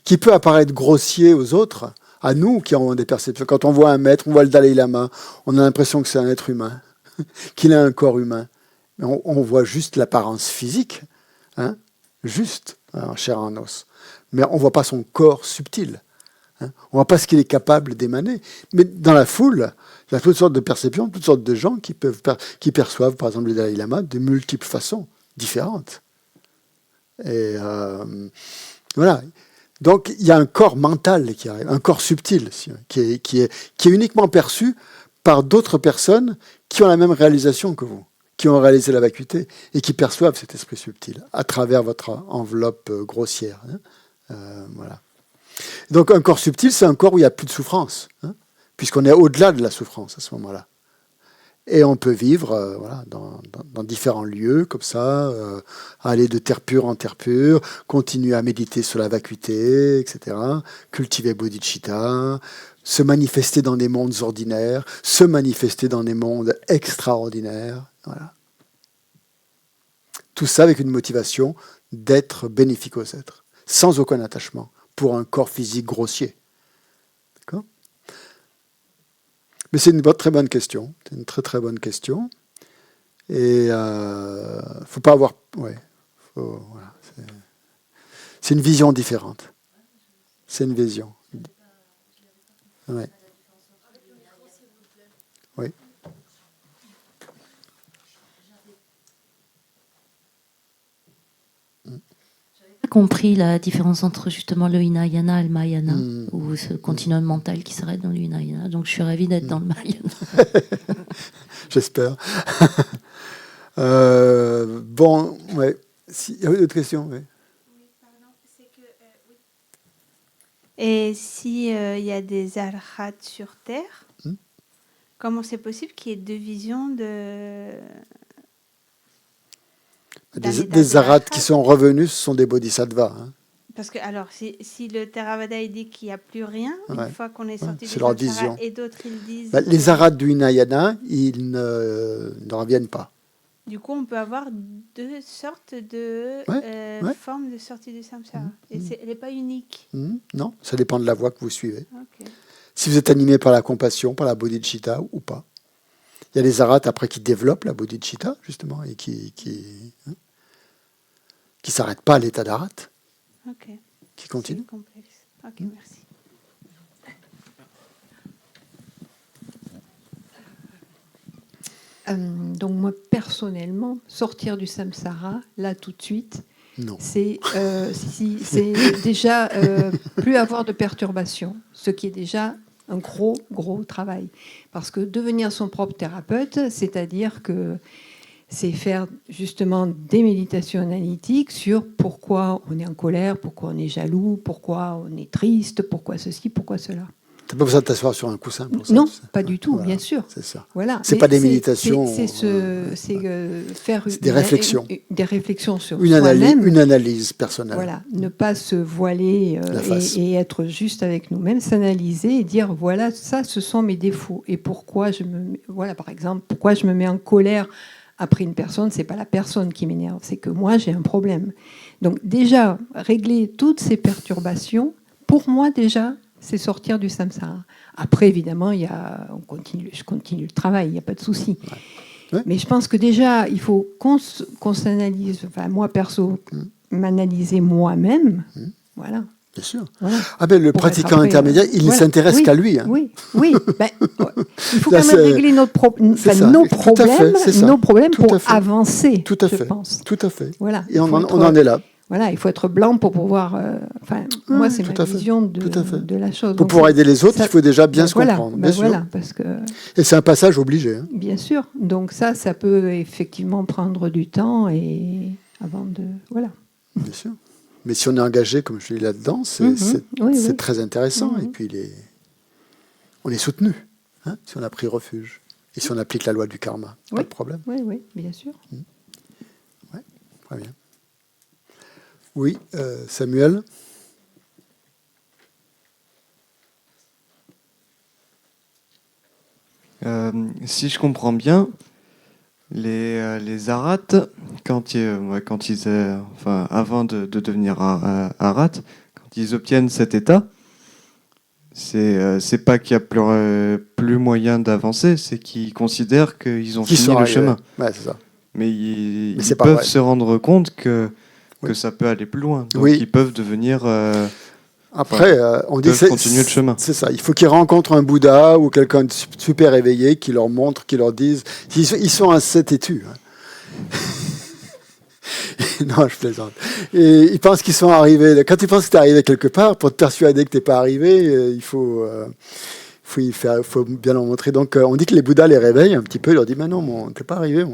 qui peut apparaître grossier aux autres, à nous qui avons des perceptions. Quand on voit un maître, on voit le Dalai Lama, on a l'impression que c'est un être humain, qu'il a un corps humain. Mais on voit juste l'apparence physique, hein, juste, en chair et en os. Mais on ne voit pas son corps subtil. Hein. On ne voit pas ce qu'il est capable d'émaner. Mais dans la foule, il y a toutes sortes de perceptions, toutes sortes de gens qui perçoivent, par exemple, le Dalai Lama de multiples façons différentes. Et voilà. Donc, il y a un corps mental qui arrive, un corps subtil, qui est uniquement perçu par d'autres personnes qui ont la même réalisation que vous, qui ont réalisé la vacuité et qui perçoivent cet esprit subtil à travers votre enveloppe grossière. Hein. Voilà. Donc, un corps subtil, c'est un corps où il n'y a plus de souffrance, hein, puisqu'on est au-delà de la souffrance à ce moment-là. Et on peut vivre voilà, dans différents lieux, comme ça, aller de terre pure en terre pure, continuer à méditer sur la vacuité, etc., cultiver bodhicitta, se manifester dans des mondes ordinaires, se manifester dans des mondes extraordinaires. Voilà. Tout ça avec une motivation d'être bénéfique aux êtres, sans aucun attachement, pour un corps physique grossier. D'accord ? Mais c'est une très bonne question. C'est une très très bonne question. Et faut pas avoir... Ouais, voilà, c'est une vision différente. C'est une vision. Ouais. Oui. Compris la différence entre justement le Hinayana et le Mahayana, ou ce continuum mental qui s'arrête dans le Hinayana. Donc je suis ravie d'être dans le Mahayana. J'espère. Bon, ouais. Il y a d'autres questions, oui. Et s'il y a des arhats sur Terre, comment c'est possible qu'il y ait deux visions de... Des arhats qui sont revenus, ce sont des bodhisattvas. Hein. Parce que, alors, si le Theravada il dit qu'il n'y a plus rien, une fois qu'on est sorti c'est des leur samsaras, vision. et d'autres ils disent... Les arhats du Hinayana, ils ne reviennent pas. Du coup, on peut avoir deux sortes de formes de sortie du samsara. Et elle n'est pas unique. Non, ça dépend de la voie que vous suivez. Okay. Si vous êtes animé par la compassion, par la bodhicitta ou pas. Il y a des arhats après qui développent la bodhicitta, justement, et qui s'arrêtent pas à l'état d'arhat. Okay. Qui continuent. C'est complexe. Ok, merci. Donc moi, personnellement, sortir du samsara, là, tout de suite, non. C'est déjà plus avoir de perturbations, ce qui est déjà un gros travail. Parce que devenir son propre thérapeute, c'est-à-dire que c'est faire justement des méditations analytiques sur pourquoi on est en colère, pourquoi on est jaloux, pourquoi on est triste, pourquoi ceci, pourquoi cela. Tu n'as pas besoin de t'asseoir sur un coussin pour ça. Non, pas du tout, voilà, bien sûr. C'est ça. Voilà. C'est pas des méditations. C'est faire des réflexions. Des réflexions sur soi-même. Une analyse personnelle. Voilà, ne pas se voiler et être juste avec nous-mêmes, s'analyser et dire voilà, ça, ce sont mes défauts. Et pourquoi par exemple, pourquoi je me mets en colère après une personne, c'est pas la personne qui m'énerve, c'est que moi j'ai un problème. Donc déjà, régler toutes ces perturbations, pour moi déjà, c'est sortir du samsara. Après, évidemment, je continue le travail, il n'y a pas de souci. Ouais. Mais je pense que déjà, il faut qu'on s'analyse, enfin moi perso, m'analyser moi-même, voilà. Bien sûr. Voilà. Ah ben, le pratiquant intermédiaire, il ne s'intéresse qu'à lui. Hein. Oui. Ben, il faut quand même régler nos problèmes pour avancer, tout à fait. je pense. Tout à fait. Voilà. Et on en est là. Voilà, il faut être blanc pour pouvoir... moi, c'est ma vision de la chose. Pour pouvoir aider les autres, il faut déjà bien se comprendre. Bien sûr. Voilà, parce que... Et c'est un passage obligé. Hein. Bien sûr. Donc ça peut effectivement prendre du temps et avant de... Voilà. Bien sûr. Mais si on est engagé, comme je dis là-dedans, c'est très intéressant. Et puis, on est soutenu, hein, si on a pris refuge. Et si on applique la loi du karma, pas de problème. Oui, bien sûr. Oui, très bien. Oui, Samuel. Si je comprends bien, les arhats, avant de devenir arhat, quand ils obtiennent cet état, c'est pas qu'il y a plus moyen d'avancer, c'est qu'ils considèrent qu'ils ont fini le chemin. Ouais, c'est ça. Mais ils peuvent se rendre compte que ça peut aller plus loin. Donc ils peuvent devenir Après, on dit continuer le chemin. C'est ça. Il faut qu'ils rencontrent un Bouddha ou quelqu'un de super éveillé qui leur montre, qui leur dise. Ils sont assez têtus. Hein. Non, je plaisante. Et ils pensent qu'ils sont arrivés. Quand ils pensent que tu es arrivé quelque part, pour te persuader que tu n'es pas arrivé, il faut bien leur montrer. Donc, on dit que les Bouddhas les réveillent un petit peu. Ils leur disent, mais non, tu n'es pas arrivé.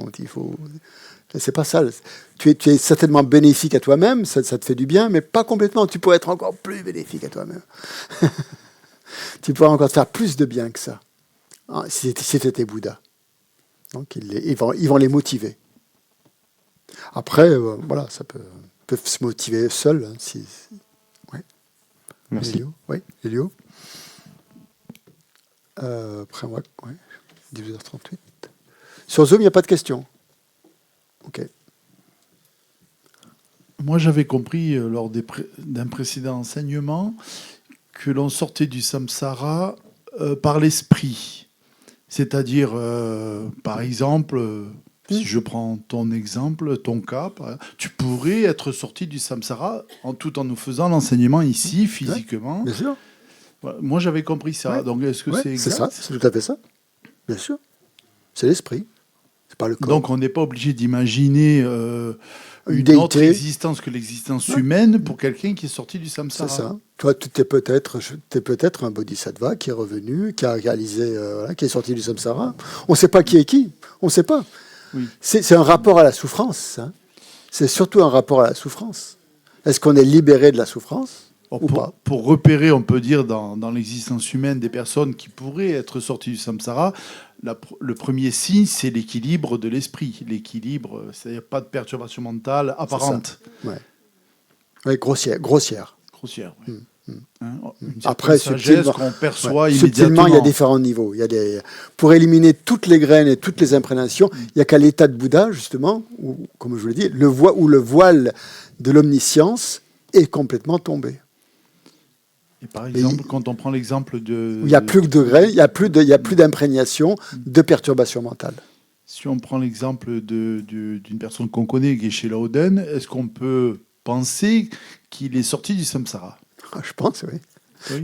C'est pas ça. Tu es certainement bénéfique à toi-même, ça te fait du bien, mais pas complètement. Tu pourrais être encore plus bénéfique à toi-même. Tu pourrais encore te faire plus de bien que ça, si tu étais Bouddha. Donc, ils vont les motiver. Après, voilà, ça peut se motiver seul. Hein, ouais. Merci. Elio. Oui, Elio. Après moi, ouais, 18h38. Sur Zoom, il n'y a pas de questions. Ok. Moi, j'avais compris lors d'un précédent enseignement que l'on sortait du samsara par l'esprit. C'est-à-dire, par exemple, si je prends ton exemple, ton cas, tu pourrais être sorti du samsara tout en nous faisant l'enseignement ici, physiquement. Ouais, bien sûr. Moi, j'avais compris ça. Ouais. Donc, est-ce que c'est exact ? C'est ça, c'est tout à fait ça. Bien sûr. C'est l'esprit. C'est pas le corps. Donc, on n'est pas obligé d'imaginer une autre existence que l'existence humaine pour quelqu'un qui est sorti du samsara. C'est ça. Toi, tu es peut-être un bodhisattva qui est revenu, qui a réalisé, qui est sorti du samsara. On ne sait pas qui est qui. On ne sait pas. Oui. C'est un rapport à la souffrance. Hein. C'est surtout un rapport à la souffrance. Est-ce qu'on est libéré de la souffrance ou pas ? Pour repérer, on peut dire, dans l'existence humaine des personnes qui pourraient être sorties du samsara, le premier signe, c'est l'équilibre de l'esprit. L'équilibre, c'est-à-dire pas de perturbation mentale apparente. Oui, grossière. Grossière, oui. Hein, après, subtilement, qu'on perçoit immédiatement. Il y a différents niveaux. Pour éliminer toutes les graines et toutes les imprégnations, il n'y a qu'à l'état de Bouddha, justement, où, comme je vous l'ai dit, le voile de l'omniscience est complètement tombé. Et par exemple, quand on prend l'exemple de... Il n'y a plus de graines, il n'y a plus d'imprégnation, de perturbation mentale. Si on prend l'exemple d'une personne qu'on connaît, Geshe Laoden, est-ce qu'on peut penser qu'il est sorti du samsara ? Je pense, oui.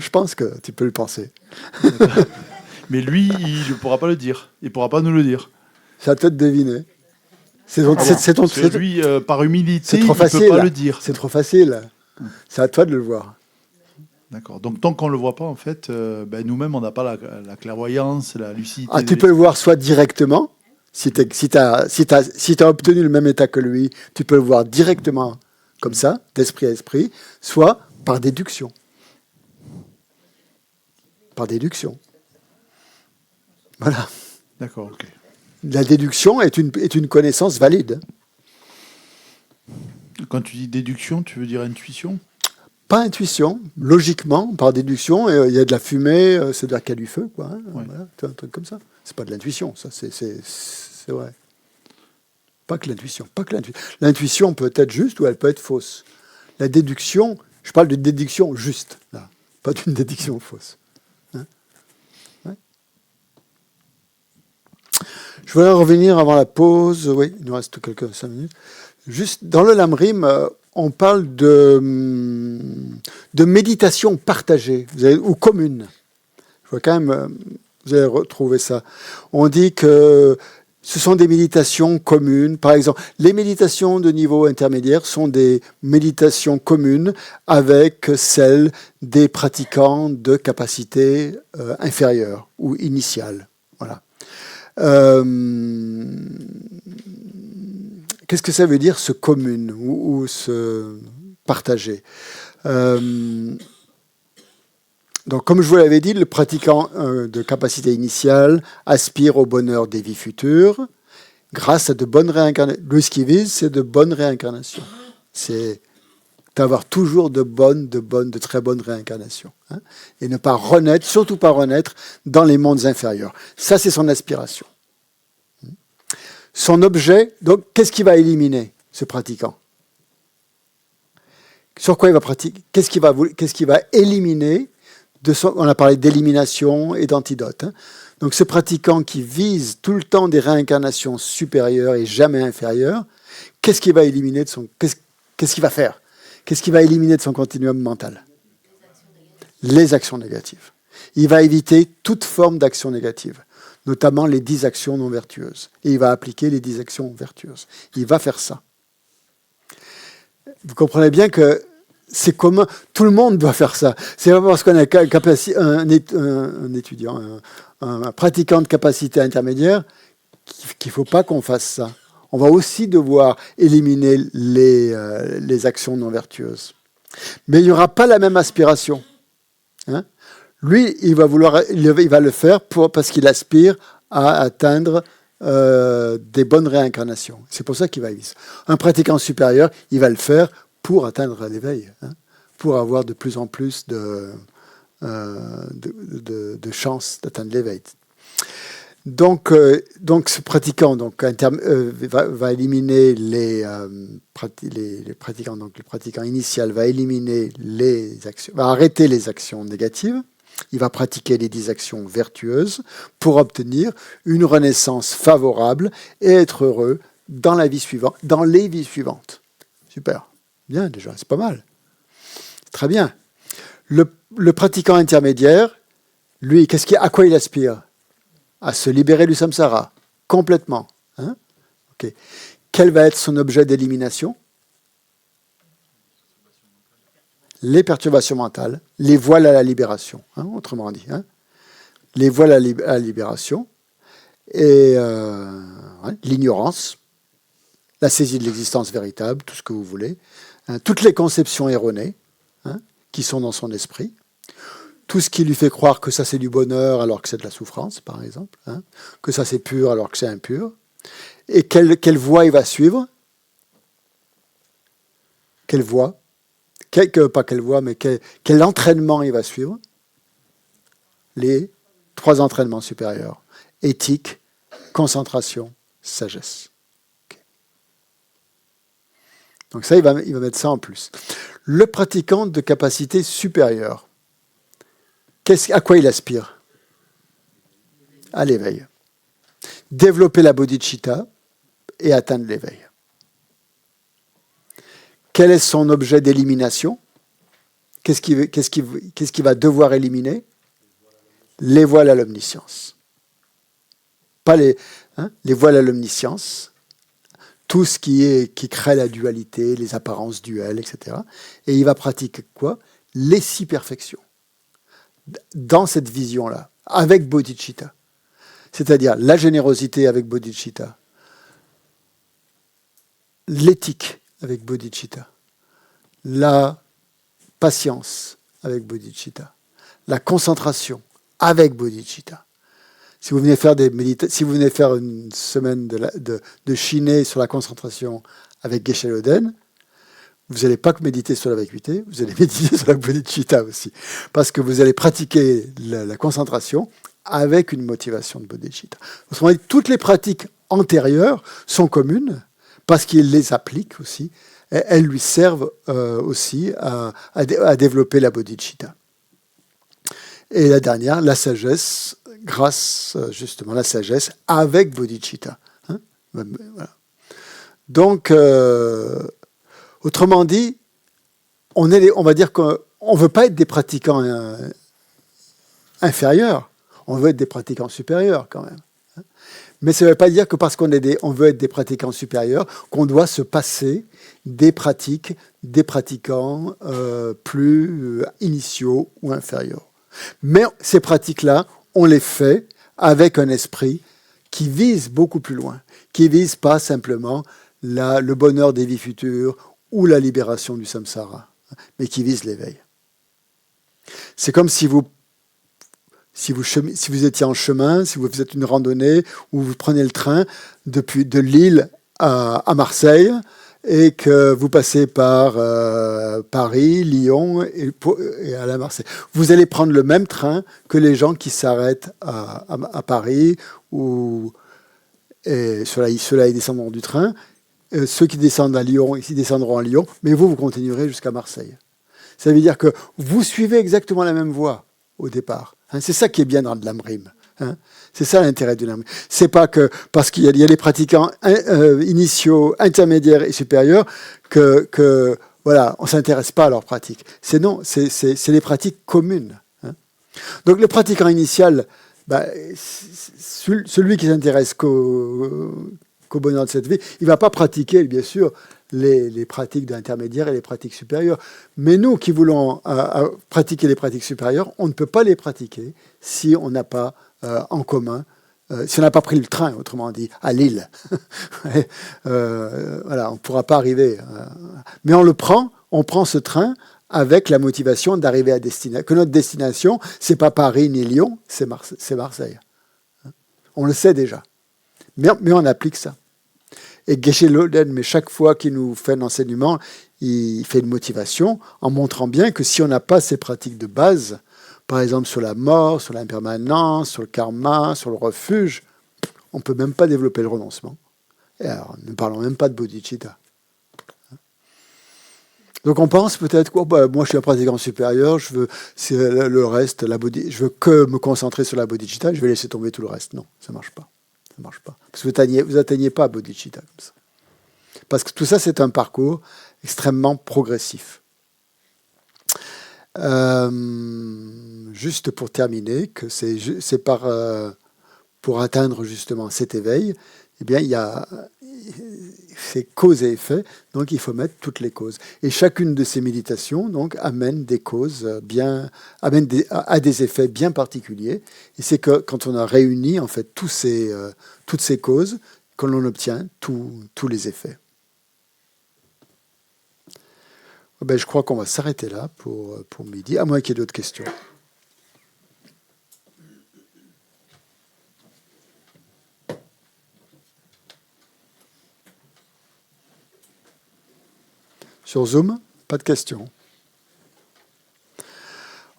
Je pense que tu peux le penser. Mais lui, il ne pourra pas le dire. Il ne pourra pas nous le dire. C'est à toi de deviner. Lui, par humilité, il ne peut pas le dire. C'est trop facile. C'est à toi de le voir. D'accord. Donc, tant qu'on ne le voit pas, en fait, nous-mêmes, on n'a pas la clairvoyance, la lucidité. Tu peux le voir soit directement. Si tu as obtenu le même état que lui, tu peux le voir directement, comme ça, d'esprit à esprit, soit par déduction. Par déduction. Voilà. D'accord, ok. La déduction est une connaissance valide. Quand tu dis déduction, tu veux dire intuition ? Pas intuition, logiquement, par déduction, il y a de la fumée, c'est-à-dire qu'il y a du feu, quoi. Hein, voilà, un truc comme ça. C'est pas de l'intuition, ça, c'est vrai. Pas que l'intuition. L'intuition peut être juste ou elle peut être fausse. La déduction, je parle de déduction juste, là, pas d'une déduction fausse. Hein, ouais. Je voudrais revenir avant la pause. Oui, il nous reste 5 minutes. Juste dans le Lamrim, on parle de méditation partagée ou commune. Je vois quand même, vous allez retrouver ça. On dit que ce sont des méditations communes. Par exemple, les méditations de niveau intermédiaire sont des méditations communes avec celles des pratiquants de capacité inférieure ou initiale. Voilà. Qu'est-ce que ça veut dire, ce commune ou ce partager ? Donc, comme je vous l'avais dit, le pratiquant de capacité initiale aspire au bonheur des vies futures grâce à de bonnes réincarnations. Lui, ce qu'il vise, c'est de bonnes réincarnations. C'est d'avoir toujours de très bonnes réincarnations. Hein, et ne pas renaître, surtout pas renaître dans les mondes inférieurs. Ça, c'est son aspiration. Son objet, donc, qu'est-ce qu'il va éliminer, ce pratiquant ? Sur quoi il va pratiquer ? Qu'est-ce qu'il va éliminer ? On a parlé d'élimination et d'antidote. Hein. Donc, ce pratiquant qui vise tout le temps des réincarnations supérieures et jamais inférieures, qu'est-ce qu'il va éliminer de son... Qu'est-ce qu'il va faire ? Qu'est-ce qu'il va éliminer de son continuum mental ? les actions négatives. Il va éviter toute forme d'action négative, notamment les 10 actions non vertueuses. Et il va appliquer les 10 actions vertueuses. Il va faire ça. Vous comprenez bien que c'est commun. Tout le monde doit faire ça. C'est pas parce qu'on a un étudiant, un pratiquant de capacité intermédiaire qu'il ne faut pas qu'on fasse ça. On va aussi devoir éliminer les actions non vertueuses. Mais il n'y aura pas la même aspiration. Hein? Lui, il va le faire parce qu'il aspire à atteindre des bonnes réincarnations. C'est pour ça qu'il va vivre. Un pratiquant supérieur, il va le faire pour atteindre l'éveil, hein, pour avoir de plus en plus de chances d'atteindre l'éveil. Donc ce pratiquant va éliminer les pratiquants. Donc le pratiquant initial va éliminer les actions, va arrêter les actions négatives. Il va pratiquer les 10 actions vertueuses pour obtenir une renaissance favorable et être heureux dans la vie suivante, dans les vies suivantes. Super, bien déjà, c'est pas mal. Très bien. Le pratiquant intermédiaire, lui, à quoi il aspire? À se libérer du samsara, complètement. Hein? Okay. Quel va être son objet d'élimination? Les perturbations mentales, les voiles à la libération, hein, autrement dit. Hein? Les voiles à la libération, et l'ignorance, la saisie de l'existence véritable, tout ce que vous voulez, hein, toutes les conceptions erronées, hein, qui sont dans son esprit, tout ce qui lui fait croire que ça c'est du bonheur alors que c'est de la souffrance, par exemple, hein, que ça c'est pur alors que c'est impur, et quelle voie il va suivre? Quelle voie? Pas quelle voie, mais quel entraînement il va suivre? Les 3 entraînements supérieurs. Éthique, concentration, sagesse. Okay. Donc ça, il va mettre ça en plus. Le pratiquant de capacité supérieure, à quoi il aspire? À l'éveil. Développer la bodhicitta et atteindre l'éveil. Quel est son objet d'élimination? Qu'est-ce qu'il va devoir éliminer? Les voiles à l'omniscience. Pas les voiles à l'omniscience, tout ce qui crée la dualité, les apparences duelles, etc. Et il va pratiquer quoi? Les 6 perfections. Dans cette vision-là, avec bodhicitta. C'est-à-dire la générosité avec bodhicitta, l'éthique avec bodhicitta, la patience avec bodhicitta, la concentration avec bodhicitta. Si vous venez faire une semaine de shiné sur la concentration avec Geshe Loden, vous n'allez pas que méditer sur la vacuité, vous allez méditer sur la bodhicitta aussi. Parce que vous allez pratiquer la concentration avec une motivation de bodhicitta. Autrement dit, toutes les pratiques antérieures sont communes parce qu'il les applique aussi. Et elles lui servent aussi à développer la bodhicitta. Et la dernière, la sagesse, grâce justement à la sagesse avec bodhicitta. Hein? Voilà. Donc, autrement dit, on va dire qu'on ne veut pas être des pratiquants inférieurs, on veut être des pratiquants supérieurs quand même. Mais ça ne veut pas dire que parce qu'on veut être des pratiquants supérieurs, qu'on doit se passer des pratiquants plus initiaux ou inférieurs. Mais ces pratiques-là, on les fait avec un esprit qui vise beaucoup plus loin, qui ne vise pas simplement le bonheur des vies futures ou la libération du samsara, mais qui vise l'éveil. C'est comme si vous étiez en chemin, si vous faites une randonnée ou vous prenez le train de Lille à Marseille et que vous passez par Paris, Lyon et à la Marseille. Vous allez prendre le même train que les gens qui s'arrêtent à Paris ou ceux-là ils descendront du train. Ceux qui descendent à Lyon, ils descendront à Lyon, mais vous continuerez jusqu'à Marseille. Ça veut dire que vous suivez exactement la même voie au départ. Hein, c'est ça qui est bien dans l'Amrim. Hein. C'est ça l'intérêt de l'Amrim. C'est pas que parce qu'il y a les pratiquants initiaux, intermédiaires et supérieurs que voilà, on ne s'intéresse pas à leurs pratiques. C'est les pratiques communes. Hein. Donc le pratiquant initial, celui qui s'intéresse qu'au bonheur de cette vie, il ne va pas pratiquer, bien sûr, les pratiques d'intermédiaire et les pratiques supérieures. Mais nous qui voulons pratiquer les pratiques supérieures, on ne peut pas les pratiquer si on n'a pas en commun, si on n'a pas pris le train, autrement dit, à Lille. Voilà, on ne pourra pas arriver. Mais on prend ce train avec la motivation d'arriver à destination. Que notre destination, ce n'est pas Paris ni Lyon, c'est Marseille. On le sait déjà. Mais on applique ça. Et Geshe Loden, mais chaque fois qu'il nous fait un enseignement, il fait une motivation en montrant bien que si on n'a pas ces pratiques de base, par exemple sur la mort, sur l'impermanence, sur le karma, sur le refuge, on ne peut même pas développer le renoncement. Et alors, ne parlons même pas de bodhicitta. Donc on pense peut-être, moi je suis un pratiquant supérieur, je veux le reste, je veux que me concentrer sur la bodhicitta, je vais laisser tomber tout le reste. Non, ça ne marche pas. Ça marche pas. Parce que vous atteignez pas bodhicitta comme ça. Parce que tout ça, c'est un parcours extrêmement progressif. Juste pour terminer, que c'est pour atteindre justement cet éveil, eh bien, il y a ces causes et effets, donc il faut mettre toutes les causes. Et chacune de ces méditations donc, amène des causes à des effets bien particuliers. Et c'est que quand on a réuni en fait toutes ces causes, que l'on obtient tous les effets. Je crois qu'on va s'arrêter là pour midi, à moins qu'il y ait d'autres questions. Sur Zoom, pas de questions.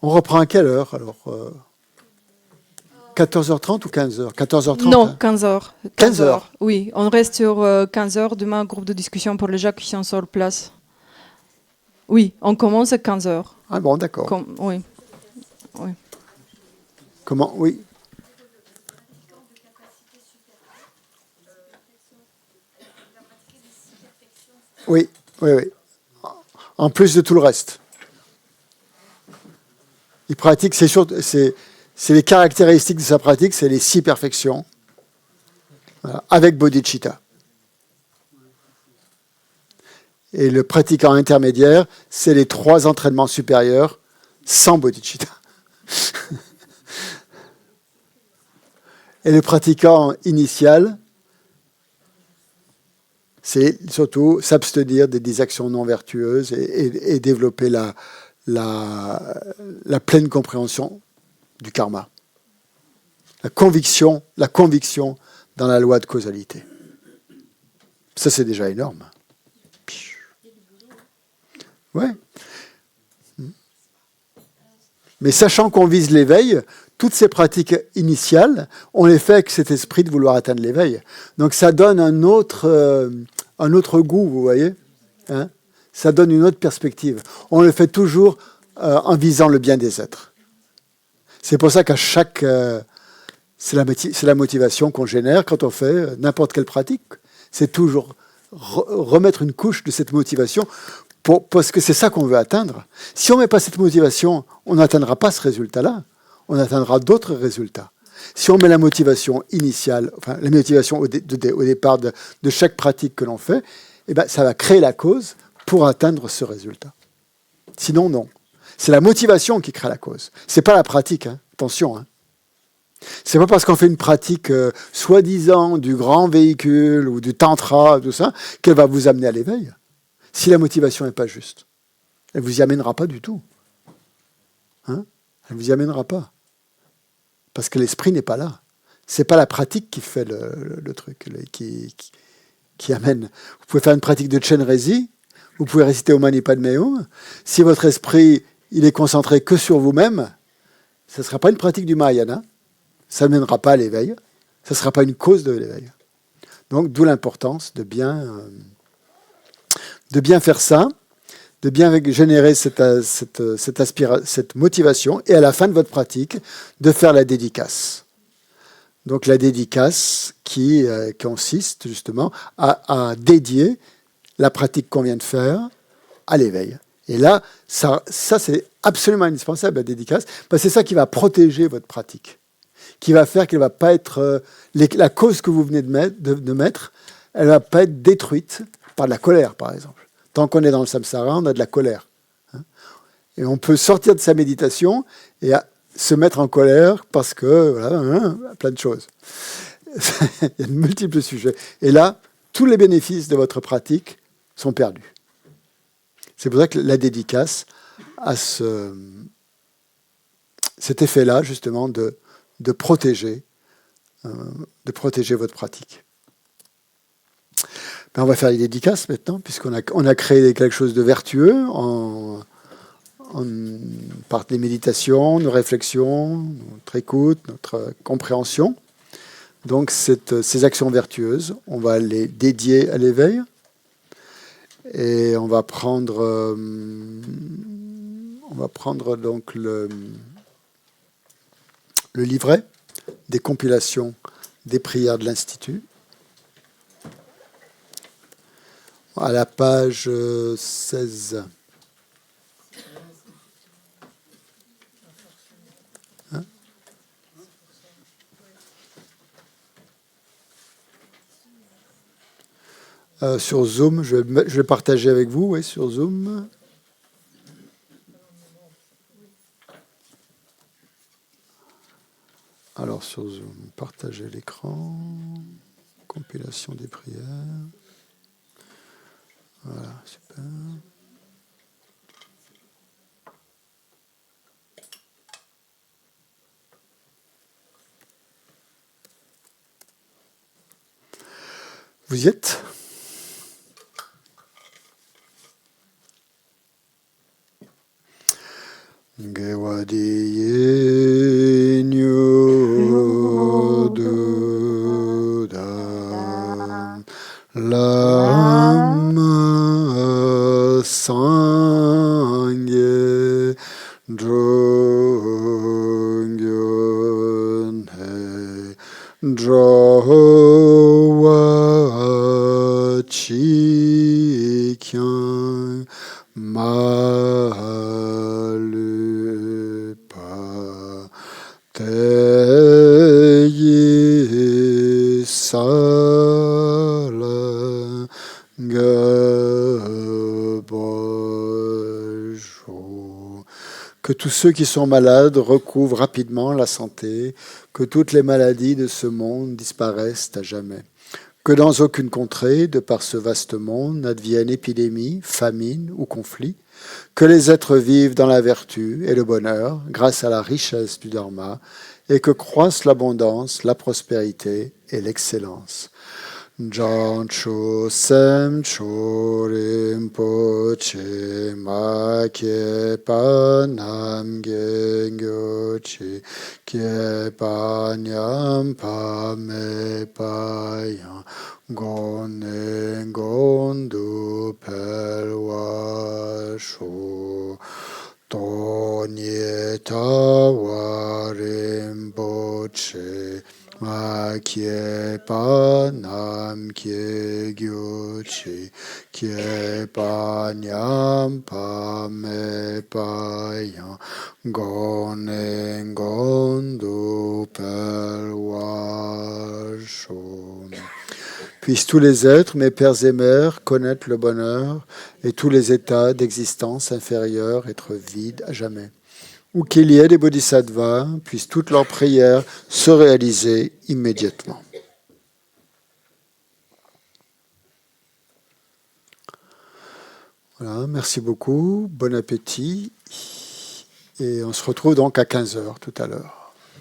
On reprend à quelle heure alors 14h30 ou 15h 14h30 Non, 15h. 15h. Oui, on reste sur 15h. Demain, groupe de discussion pour les gens qui sont sur place. Oui, on commence à 15h. Ah bon, d'accord. Oui. Comment? Oui. Oui. En plus de tout le reste. Il pratique, c'est les caractéristiques de sa pratique, c'est les 6 perfections, voilà, avec bodhicitta. Et le pratiquant intermédiaire, c'est les 3 entraînements supérieurs sans bodhicitta. Et le pratiquant initial, c'est surtout s'abstenir des actions non vertueuses et développer la pleine compréhension du karma. La conviction dans la loi de causalité. Ça, c'est déjà énorme. Ouais. Mais sachant qu'on vise l'éveil, toutes ces pratiques initiales, on les fait avec cet esprit de vouloir atteindre l'éveil. Donc ça donne un autre goût, vous voyez, hein, ça donne une autre perspective. On le fait toujours en visant le bien des êtres. C'est pour ça qu'à chaque... c'est la motivation qu'on génère quand on fait n'importe quelle pratique. C'est toujours remettre une couche de cette motivation parce que c'est ça qu'on veut atteindre. Si on ne met pas cette motivation, on n'atteindra pas ce résultat-là. On atteindra d'autres résultats. Si on met la motivation initiale, enfin la motivation au départ de chaque pratique que l'on fait, eh ben, ça va créer la cause pour atteindre ce résultat. Sinon, non. C'est la motivation qui crée la cause. C'est pas la pratique, hein. Attention. Hein. C'est pas parce qu'on fait une pratique soi-disant du grand véhicule ou du tantra, tout ça, qu'elle va vous amener à l'éveil. Si la motivation n'est pas juste, elle vous y amènera pas du tout. Hein? Elle vous y amènera pas. Parce que l'esprit n'est pas là. C'est pas la pratique qui fait le truc, qui amène. Vous pouvez faire une pratique de Chenrezi, vous pouvez réciter Om Mani Padme Hum. Si votre esprit il est concentré que sur vous-même, ce ne sera pas une pratique du Mahayana, ça ne mènera pas à l'éveil, ça ne sera pas une cause de l'éveil. Donc d'où l'importance de bien faire ça, de bien générer cette motivation, et à la fin de votre pratique, de faire la dédicace. Donc la dédicace qui consiste justement à dédier la pratique qu'on vient de faire à l'éveil. Et là, ça c'est absolument indispensable, la dédicace, parce que c'est ça qui va protéger votre pratique, qui va faire qu'elle ne va pas être... la cause que vous venez de mettre, elle ne va pas être détruite par de la colère, par exemple. Tant qu'on est dans le samsara, on a de la colère. Et on peut sortir de sa méditation et se mettre en colère parce que, voilà, plein de choses. Il y a de multiples sujets. Et là, tous les bénéfices de votre pratique sont perdus. C'est pour ça que la dédicace a cet effet-là, justement, de protéger votre pratique. Ben, on va faire les dédicaces maintenant, puisqu'on a créé quelque chose de vertueux par des méditations, nos réflexions, notre écoute, notre compréhension. Donc ces actions vertueuses, on va les dédier à l'éveil. Et on va prendre donc le livret des compilations des prières de l'Institut. À la page 16. Sur Zoom, je vais partager avec vous, oui, sur Zoom. Alors sur Zoom, partager l'écran, compilation des prières. Voilà, super. Vous y êtes ? Gewadiye nyo dudan lama sangye drongyon he drowa chikyan malupa teyi sala gabojo. Que tous ceux qui sont malades recouvrent rapidement la santé, que toutes les maladies de ce monde disparaissent à jamais. Que dans aucune contrée, de par ce vaste monde, n'advienne épidémie, famine ou conflit, que les êtres vivent dans la vertu et le bonheur grâce à la richesse du Dharma et que croissent l'abondance, la prospérité et l'excellence. Jancho sem chorim poche ma kyepa nam gengyochi kyepa nyam pa me pa yang gone gondu pelwa sho tonye tawarim poche ma kyepa nam kyegyochi kyepa nyam pa me pa yang gonen gondu pelwa shon. Puissent tous les êtres, mes pères et mères, connaître le bonheur et tous les états d'existence inférieure être vides à jamais. Ou qu'il y ait des bodhisattvas, puissent toutes leurs prières se réaliser immédiatement. Voilà, merci beaucoup, bon appétit, et on se retrouve donc à 15h tout à l'heure.